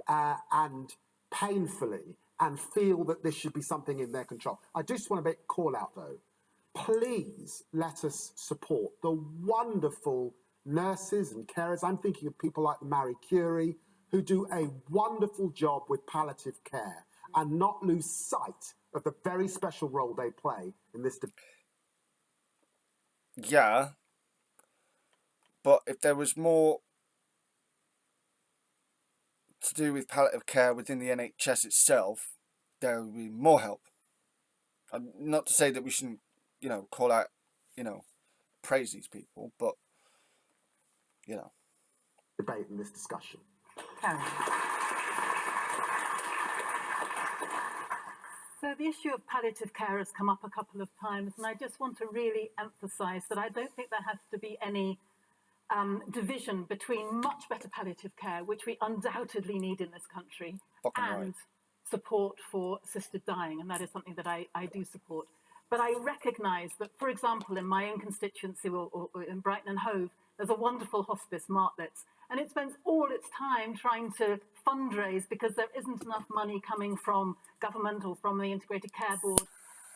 and painfully and feel that this should be something in their control. I just want to make a call out, though. Please let us support the wonderful nurses and carers. I'm thinking of people like Marie Curie, who do a wonderful job with palliative care, and not lose sight of the very special role they play in this debate. Yeah, but if there was more to do with palliative care within the NHS itself, there would be more help. Not to say that we shouldn't, call out, praise these people, but debate and this discussion. Karen. So the issue of palliative care has come up a couple of times, and I just want to really emphasise that I don't think there has to be any division between much better palliative care, which we undoubtedly need in this country, and support for assisted dying, and that is something that I do support. But I recognise that, for example, in my own constituency or in Brighton and Hove, there's a wonderful hospice, Martlet's, and it spends all its time trying to fundraise because there isn't enough money coming from government or from the Integrated Care Board.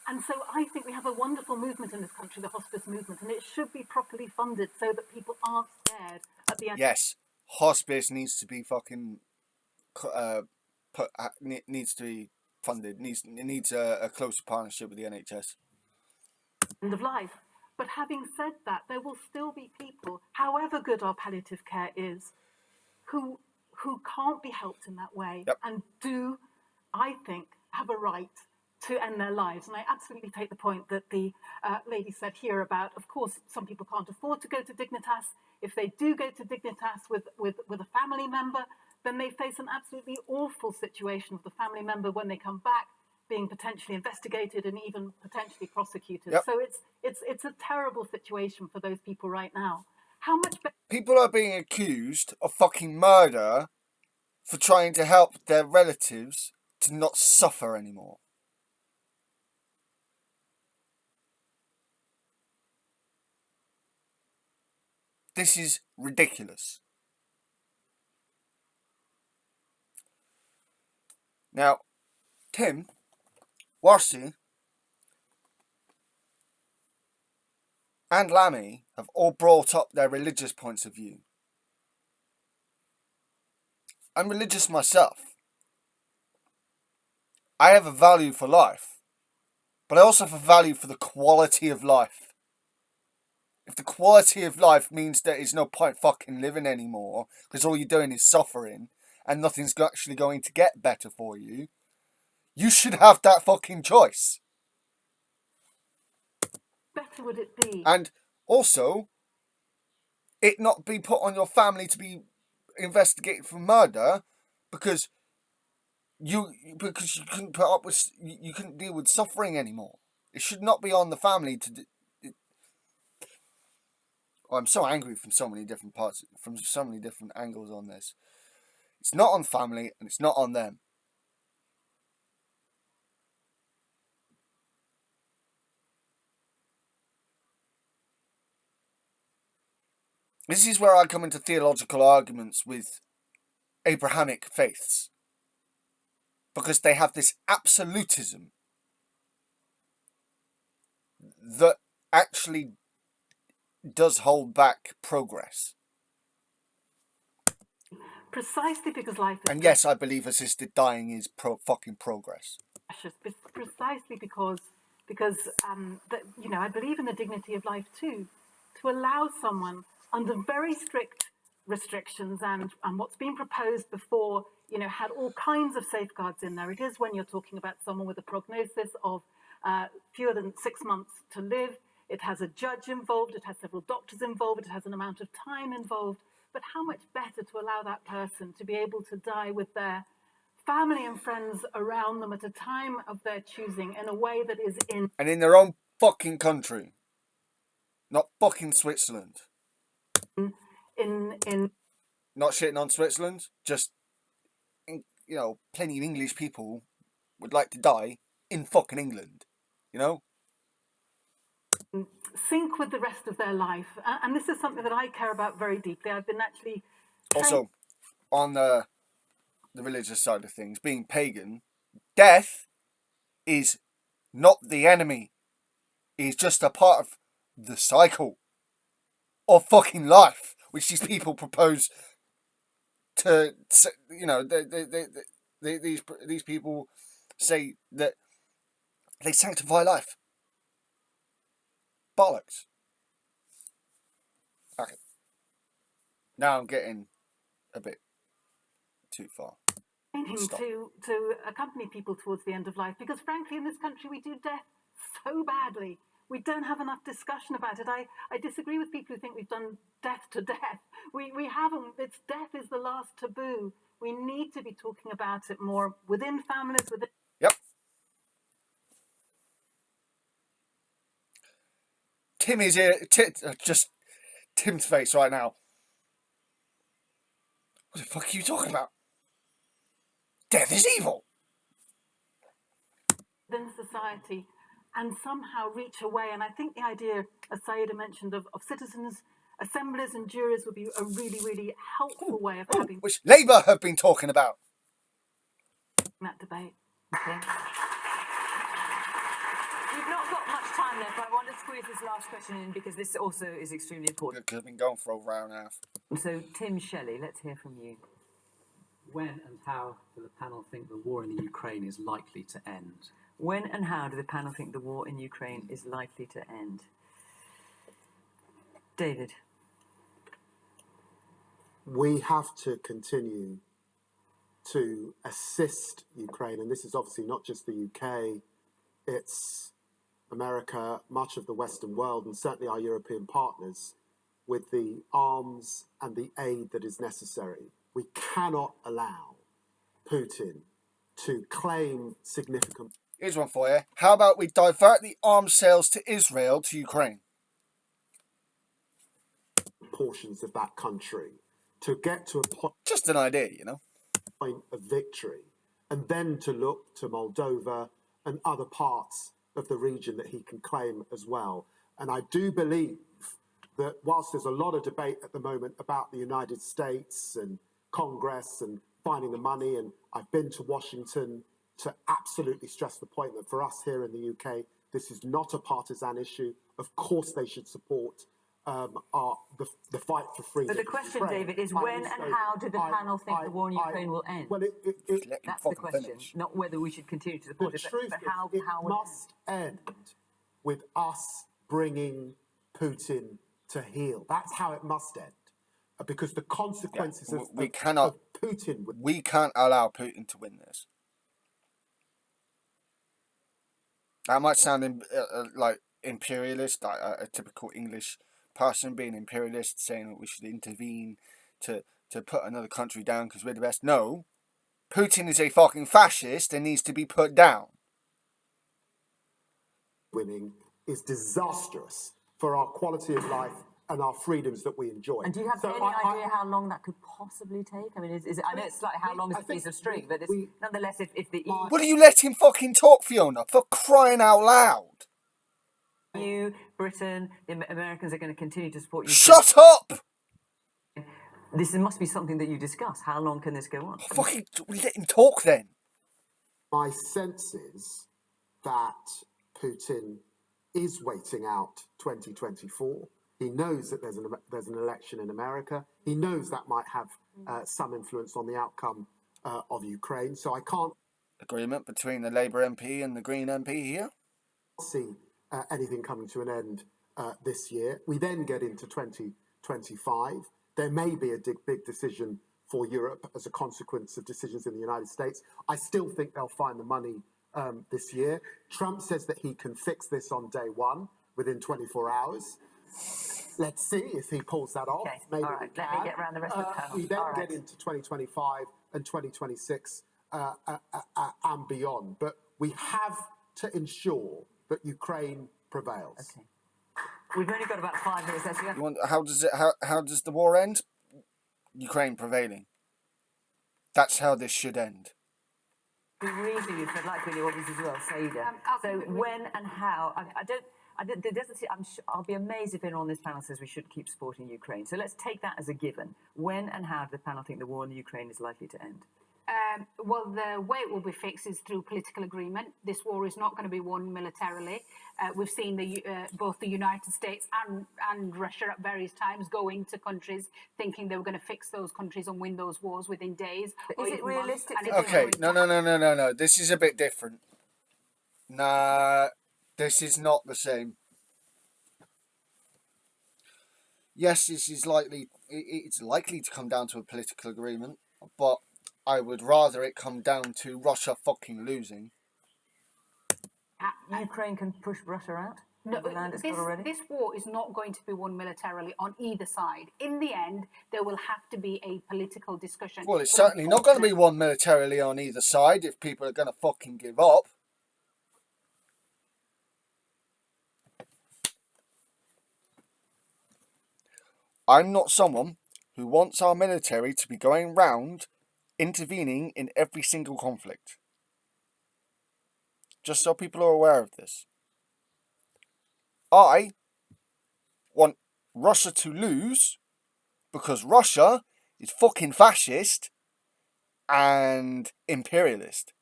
And so I think we have a wonderful movement in this country, the hospice movement, and it should be properly funded so that people aren't scared at the end. Yes, hospice needs to be fucking needs to be funded. It needs a closer partnership with the NHS. End of life. But having said that, there will still be people, however good our palliative care is, who can't be helped in that way and do, I think, have a right to end their lives. And I absolutely take the point that the lady said here about, of course, some people can't afford to go to Dignitas. If they do go to Dignitas with a family member, then they face an absolutely awful situation of the family member when they come back being potentially investigated and even potentially prosecuted. So it's a terrible situation for those people right now. How much people are being accused of fucking murder for trying to help their relatives to not suffer anymore. This is ridiculous. Now, Tim, Warsi, and Lammy have all brought up their religious points of view. I'm religious myself. I have a value for life, but I also have a value for the quality of life. If the quality of life means there is no point fucking living anymore, because all you're doing is suffering, and nothing's actually going to get better for you, you should have that fucking choice. better would it be? And also, it not be put on your family to be investigated for murder because you couldn't put up with, you couldn't deal with suffering anymore. It should not be on the family to. I'm so angry from so many different parts, from so many different angles on this. It's not on family and it's not on them. This is where I come into theological arguments with Abrahamic faiths. Because they have this absolutism that actually does hold back progress. Precisely because life is... And yes, I believe assisted dying is fucking progress. Precisely because I believe in the dignity of life too. To allow someone under very strict restrictions and what's been proposed before, had all kinds of safeguards in there. It is when you're talking about someone with a prognosis of fewer than 6 months to live. It has a judge involved. It has several doctors involved. It has an amount of time involved. But how much better to allow that person to be able to die with their family and friends around them at a time of their choosing in a way that is in... And in their own fucking country. Not fucking Switzerland. Not shitting on Switzerland. Just, plenty of English people would like to die in fucking England. Sync with the rest of their life. And this is something that I care about very deeply. I've been actually... Also, on the religious side of things, being pagan, death is not the enemy. It's just a part of the cycle of fucking life, which these people propose to, these people say that they sanctify life. Bollocks. Okay. Now I'm getting a bit too far. To accompany people towards the end of life, because frankly in this country we do death so badly. We don't have enough discussion about it. I disagree with people who think we've done death to death. We haven't. It's death is the last taboo. We need to be talking about it more within families, within... Yep. Tim is here. Just Tim's face right now. What the fuck are you talking about? Death is evil. Within society, and somehow reach away. And I think the idea, as Saida mentioned, of citizens' assemblies and juries would be a really, really helpful way of having... Which Labour have been talking about. That debate. Okay. We've not got much time left, but I want to squeeze this last question in because this also is extremely important. Because I've been going for over an hour and a half. So, Tim Shelley, let's hear from you. When and how do the panel think the war in the Ukraine is likely to end? When and how do the panel think the war in Ukraine is likely to end? David. We have to continue to assist Ukraine, and this is obviously not just the UK, it's America, much of the Western world, and certainly our European partners, with the arms and the aid that is necessary. We cannot allow Putin to claim significant... Here's one for you. How about we divert the arms sales to Israel to Ukraine? ...portions of that country to get to a point... Just an idea, you know. ...point of victory, and then to look to Moldova and other parts of the region that he can claim as well. And I do believe that whilst there's a lot of debate at the moment about the United States and Congress and finding the money, and I've been to Washington to absolutely stress the point that for us here in the UK, this is not a partisan issue. Of course they should support the fight for freedom. But the question, David, is when and how do the panel think the war in Ukraine will end? Well, that's the question, not whether we should continue to support it, but how it will must end with us bringing Putin to heel. That's how it must end. Because the consequences of Putin... We can't allow Putin to win this. That might sound like imperialist, like a typical English person being imperialist, saying that we should intervene to put another country down because we're the best. No. Putin is a fucking fascist and needs to be put down. Winning is disastrous for our quality of life and our freedoms that we enjoy. And do you have any idea how long that could possibly take? I mean, is it, I know it's like how long is a piece of string, but it's, nonetheless, if the EU... Will you let him fucking talk, Fiona? For crying out loud. EU, Britain, the Americans are going to continue to support you. Shut up! This must be something that you discuss. How long can this go on? Oh, fucking let him talk then. My sense is that Putin is waiting out 2024. He knows that there's an election in America. He knows that might have some influence on the outcome of Ukraine. So I can't... Agreement between the Labour MP and the Green MP here? ...see anything coming to an end this year. We then get into 2025. There may be a big decision for Europe as a consequence of decisions in the United States. I still think they'll find the money this year. Trump says that he can fix this on day one, within 24 hours. Let's see if he pulls that off. Okay. Maybe all right. Let me get around the rest of the panel. We then get into 2025 and 2026 and beyond. But we have to ensure that Ukraine prevails. Okay. We've only got about 5 minutes left. How does the war end? Ukraine prevailing. That's how this should end. We really, I'd like to the audience as well, Saida. So when and how? I'll be amazed if anyone on this panel says we should keep supporting Ukraine. So let's take that as a given. When and how do the panel think the war in Ukraine is likely to end? Well, the way it will be fixed is through political agreement. This war is not going to be won militarily. We've seen both the United States and Russia at various times go into countries thinking they were going to fix those countries and win those wars within days. But is it realistic? Okay, no. This is a bit different. Nah, this is not the same. Yes, it's likely to come down to a political agreement, but I would rather it come down to Russia fucking losing. Ukraine can push Russia out? No, this war is not going to be won militarily on either side. In the end, there will have to be a political discussion. Well, it's certainly not going to be won militarily on either side if people are going to fucking give up. I'm not someone who wants our military to be going round intervening in every single conflict. Just so people are aware of this. I want Russia to lose because Russia is fucking fascist and imperialist.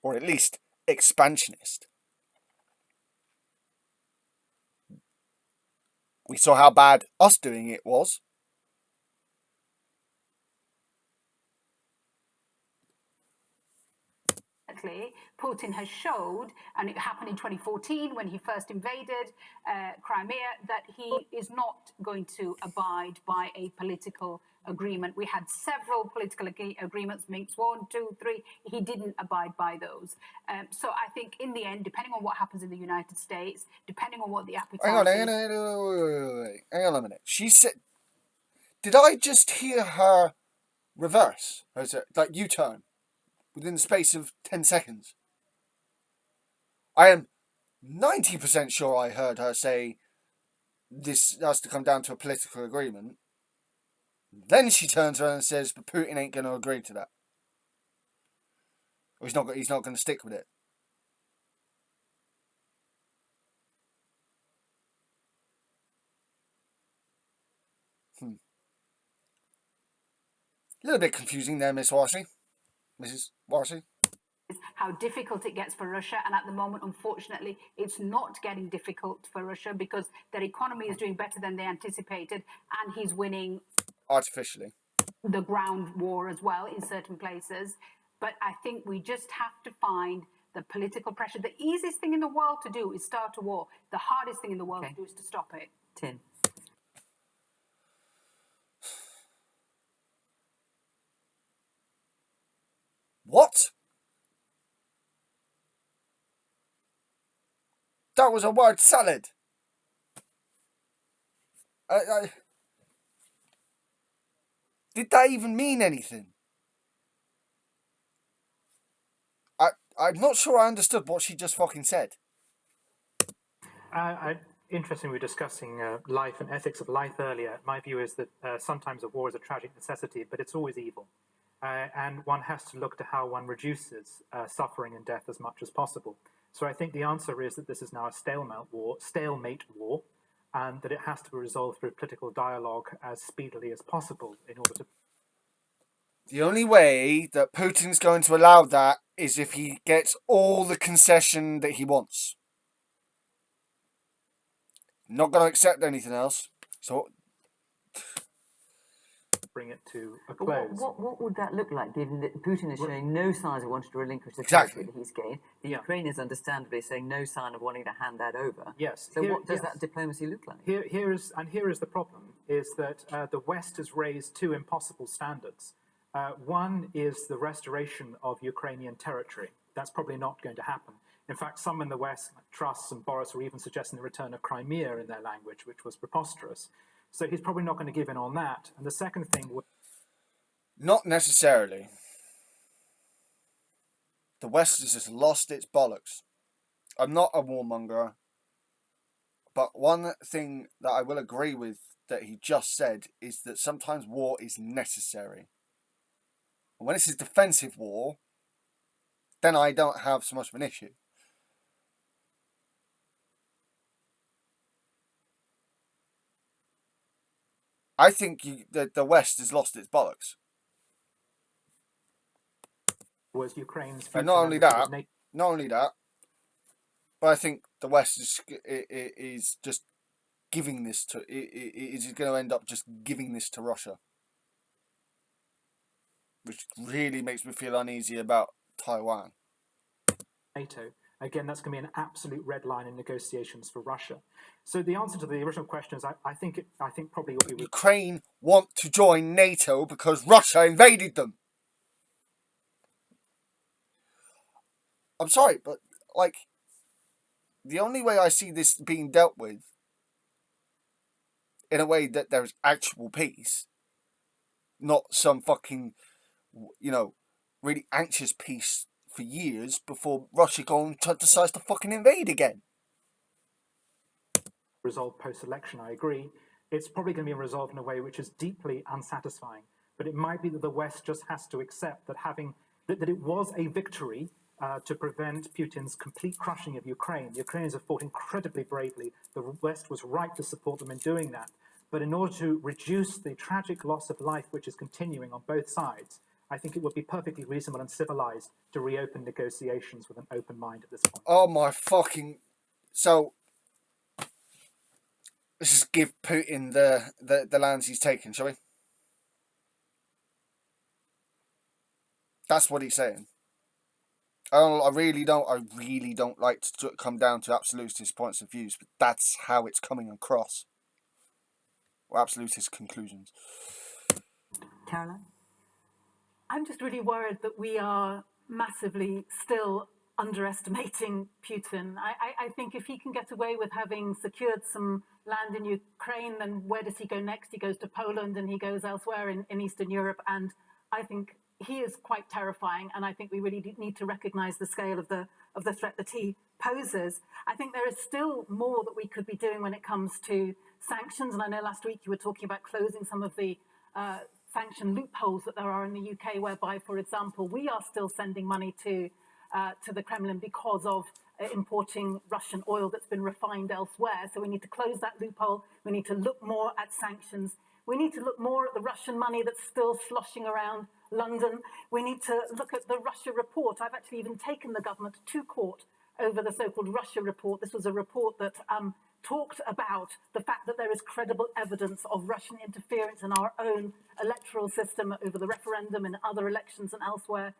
Or at least expansionist. We saw how bad us doing it was. Putin has showed, and it happened in 2014 when he first invaded Crimea, that he is not going to abide by a political agreement. We had several political agreements, Minsk 1, 2, 3. He didn't abide by those. So I think in the end, depending on what happens in the United States, depending on what the appetite Hang on a minute. She said, did I just hear her reverse? Or is it like U-turn within the space of 10 seconds? I am 90% sure I heard her say this has to come down to a political agreement. Then she turns around and says, but Putin ain't going to agree to that. Or he's not going to stick with it. A little bit confusing there, Mrs. Warsi. How difficult it gets for Russia, and at the moment, unfortunately, it's not getting difficult for Russia because their economy is doing better than they anticipated, and he's winning artificially the ground war as well in certain places. But I think we just have to find the political pressure. The easiest thing in the world to do is start a war. The hardest thing in the world to do is to stop it. Tim. What? That was a word salad. Did that even mean anything? I'm not sure I understood what she just fucking said. Interesting, we were discussing life and ethics of life earlier. My view is that sometimes a war is a tragic necessity, but it's always evil. And one has to look to how one reduces suffering and death as much as possible. So I think the answer is that this is now a stalemate war, and that it has to be resolved through political dialogue as speedily as possible in order to... The only way that Putin's going to allow that is if he gets all the concession that he wants. Not going to accept anything else. So bring it to a close. What would that look like, given that Putin is showing no signs of wanting to relinquish the territory that he's gained? The Ukrainians understandably saying no sign of wanting to hand that over. Yes. So what does that diplomacy look like? Here is the problem, is that the West has raised two impossible standards. One is the restoration of Ukrainian territory. That's probably not going to happen. In fact, some in the West, like Truss and Boris, were even suggesting the return of Crimea in their language, which was preposterous. So he's probably not going to give in on that. And the second thing would... Not necessarily. The West has just lost its bollocks. I'm not a warmonger, but one thing that I will agree with that he just said is that sometimes war is necessary. And when it's a defensive war, then I don't have so much of an issue. I think the West has lost its bollocks. Was Ukraine's... And not only that, but I think the West is just giving this to... is going to end up just giving this to Russia. Which really makes me feel uneasy about Taiwan. NATO. Again, that's going to be an absolute red line in negotiations for Russia. So the answer to the original question is, I think probably what we would... Ukraine want to join NATO because Russia invaded them. I'm sorry, but like, the only way I see this being dealt with, in a way that there's actual peace, not some fucking, really anxious peace for years before Russia decides to fucking invade again. Resolved post-election, I agree. It's probably going to be resolved in a way which is deeply unsatisfying. But it might be that the West just has to accept that that it was a victory to prevent Putin's complete crushing of Ukraine. The Ukrainians have fought incredibly bravely. The West was right to support them in doing that. But in order to reduce the tragic loss of life which is continuing on both sides, I think it would be perfectly reasonable and civilized to reopen negotiations with an open mind at this point. Oh my fucking... So, let's just give Putin the lands he's taken, shall we? That's what he's saying. I really don't like to come down to absolutist points of views, but that's how it's coming across. Or absolutist conclusions. Caroline? I'm just really worried that we are massively still underestimating Putin. I think if he can get away with having secured some land in Ukraine, then where does he go next? He goes to Poland and he goes elsewhere in Eastern Europe. And I think he is quite terrifying. And I think we really need to recognize the scale of the threat that he poses. I think there is still more that we could be doing when it comes to sanctions. And I know last week you were talking about closing some of the sanction loopholes that there are in the UK, whereby, for example, we are still sending money to the Kremlin because of importing Russian oil that's been refined elsewhere. So we need to close that loophole. We need to look more at sanctions. We need to look more at the Russian money that's still sloshing around London. We need to look at the Russia report. I've actually even taken the government to court over the so-called Russia report. This was a report that talked about the fact that there is credible evidence of Russian interference in our own electoral system over the referendum and other elections and elsewhere.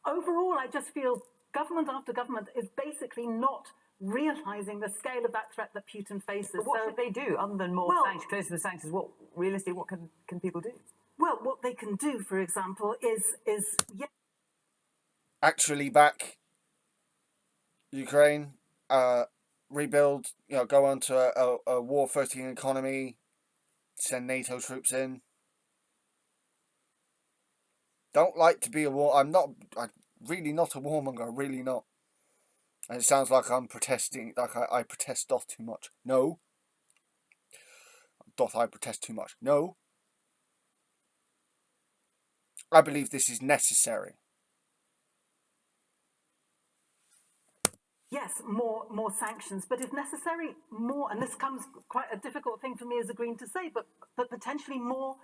Overall, I just feel government after government is basically not realising the scale of that threat that Putin faces. But what should they do other than sanctions, closing the sanctions? What can people do? Well, what they can do, for example, is actually back Ukraine, rebuild, go on to a war footing economy, send NATO troops in. Don't like to be a war. I'm really not a warmonger, really not. And it sounds like I'm protesting, like I protest doth too much. No. Doth I protest too much? No. I believe this is necessary. Yes, more sanctions, but if necessary, more, and this comes quite a difficult thing for me as a Green to say, but potentially more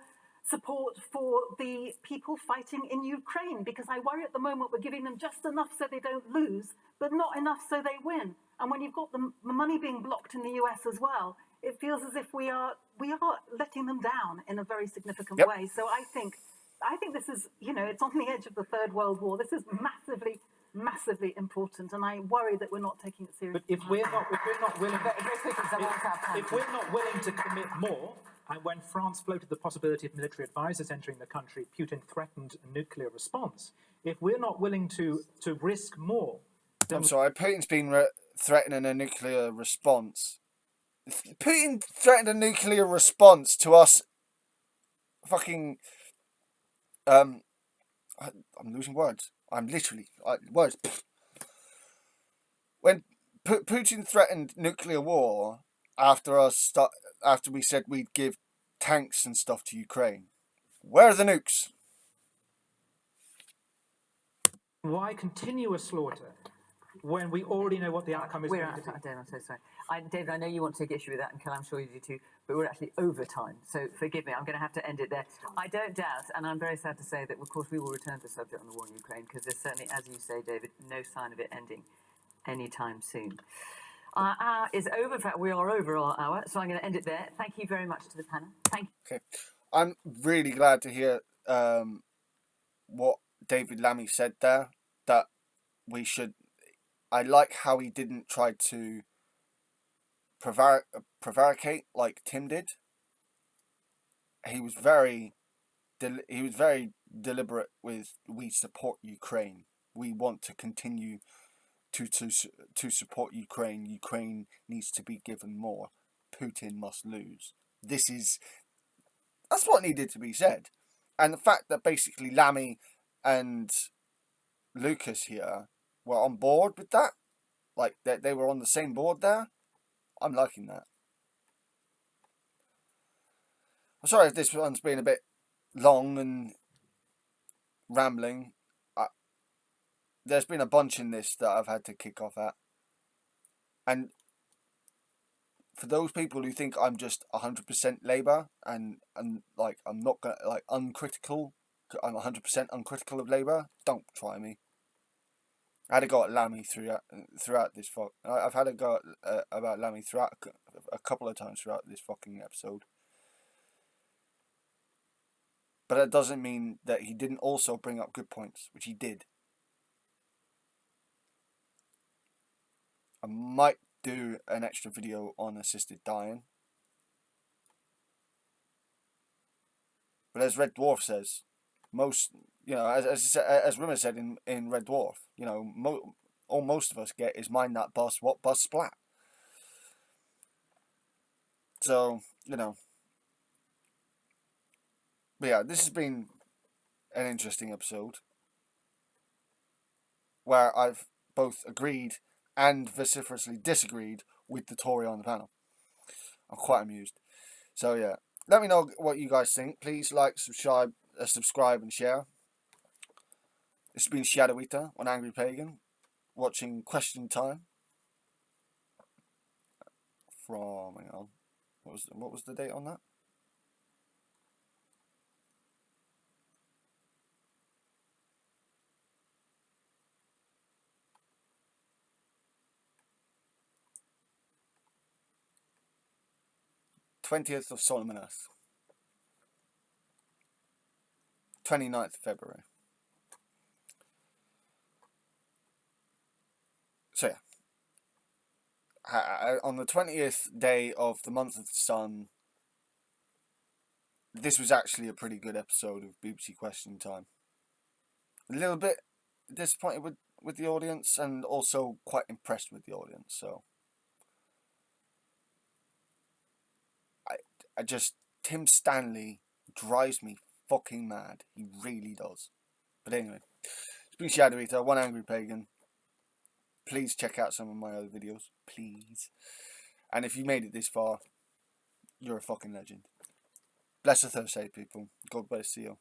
support for the people fighting in Ukraine, because I worry at the moment we're giving them just enough so they don't lose, but not enough so they win. And when you've got the money being blocked in the US as well, it feels as if we are letting them down in a very significant way. So I think this is, it's on the edge of the Third World War. This is massively important, and I worry that we're not taking it seriously. But if we're not willing to commit more, and when France floated the possibility of military advisors entering the country, Putin threatened a nuclear response. If we're not willing to risk more, I'm sorry, Putin's been threatening a nuclear response. Putin threatened a nuclear response to us. Fucking. I'm losing words. I'm literally words. When Putin threatened nuclear war after we said we'd give tanks and stuff to Ukraine, where are the nukes? Why continue a slaughter when we already know what the outcome is? We're out of time, David. I'm so sorry. David, I know you want to take issue with that, and Kel, I'm sure you do too, but we're actually over time. So forgive me, I'm going to have to end it there. I don't doubt, and I'm very sad to say that, of course, we will return to the subject on the war in Ukraine, because there's certainly, as you say, David, no sign of it ending anytime soon. Our hour is over. In fact, we are over our hour, so I'm going to end it there. Thank you very much to the panel. Thank you. Okay. I'm really glad to hear what David Lammy said there, that we should... I like how he didn't try to prevaricate like Tim did. He was very deliberate with, we support Ukraine. We want to continue to support Ukraine. Ukraine needs to be given more. Putin must lose. That's what needed to be said. And the fact that basically Lammy and Lucas here were on board with that, like they were on the same board there, I'm liking that. I'm sorry if this one's been a bit long and rambling. There's been a bunch in this that I've had to kick off at. And for those people who think I'm just 100% Labour and like I'm not gonna like uncritical, I'm 100% uncritical of Labour, don't try me. I had a go at Lammy throughout this I've had a go at, about Lammy throughout a couple of times throughout this fucking episode. But that doesn't mean that he didn't also bring up good points, which he did. I might do an extra video on assisted dying. But as Red Dwarf says, most, you know, as Rimmer said in Red Dwarf, you know, all most of us get is mind that bus, what bus splat. So, you know. But yeah, this has been an interesting episode where I've both agreed and vociferously disagreed with the Tory on the panel. I'm quite amused. So yeah, let me know what you guys think. Please like, subscribe and share. This has been Shadow Eater on Angry Pagan, watching Question Time from, hang on, what was the date on that? th of Solmonaþ, 29th of February. So yeah, on the 20th day of the month of the sun, this was actually a pretty good episode of BBC Question Time. A little bit disappointed with the audience, and also quite impressed with the audience. So I just, Tim Stanley drives me fucking mad. He really does. But anyway, it's been Shadow Eater, one Angry Pagan. Please check out some of my other videos, please. And if you made it this far, you're a fucking legend. Bless the Thursday, people. God bless you.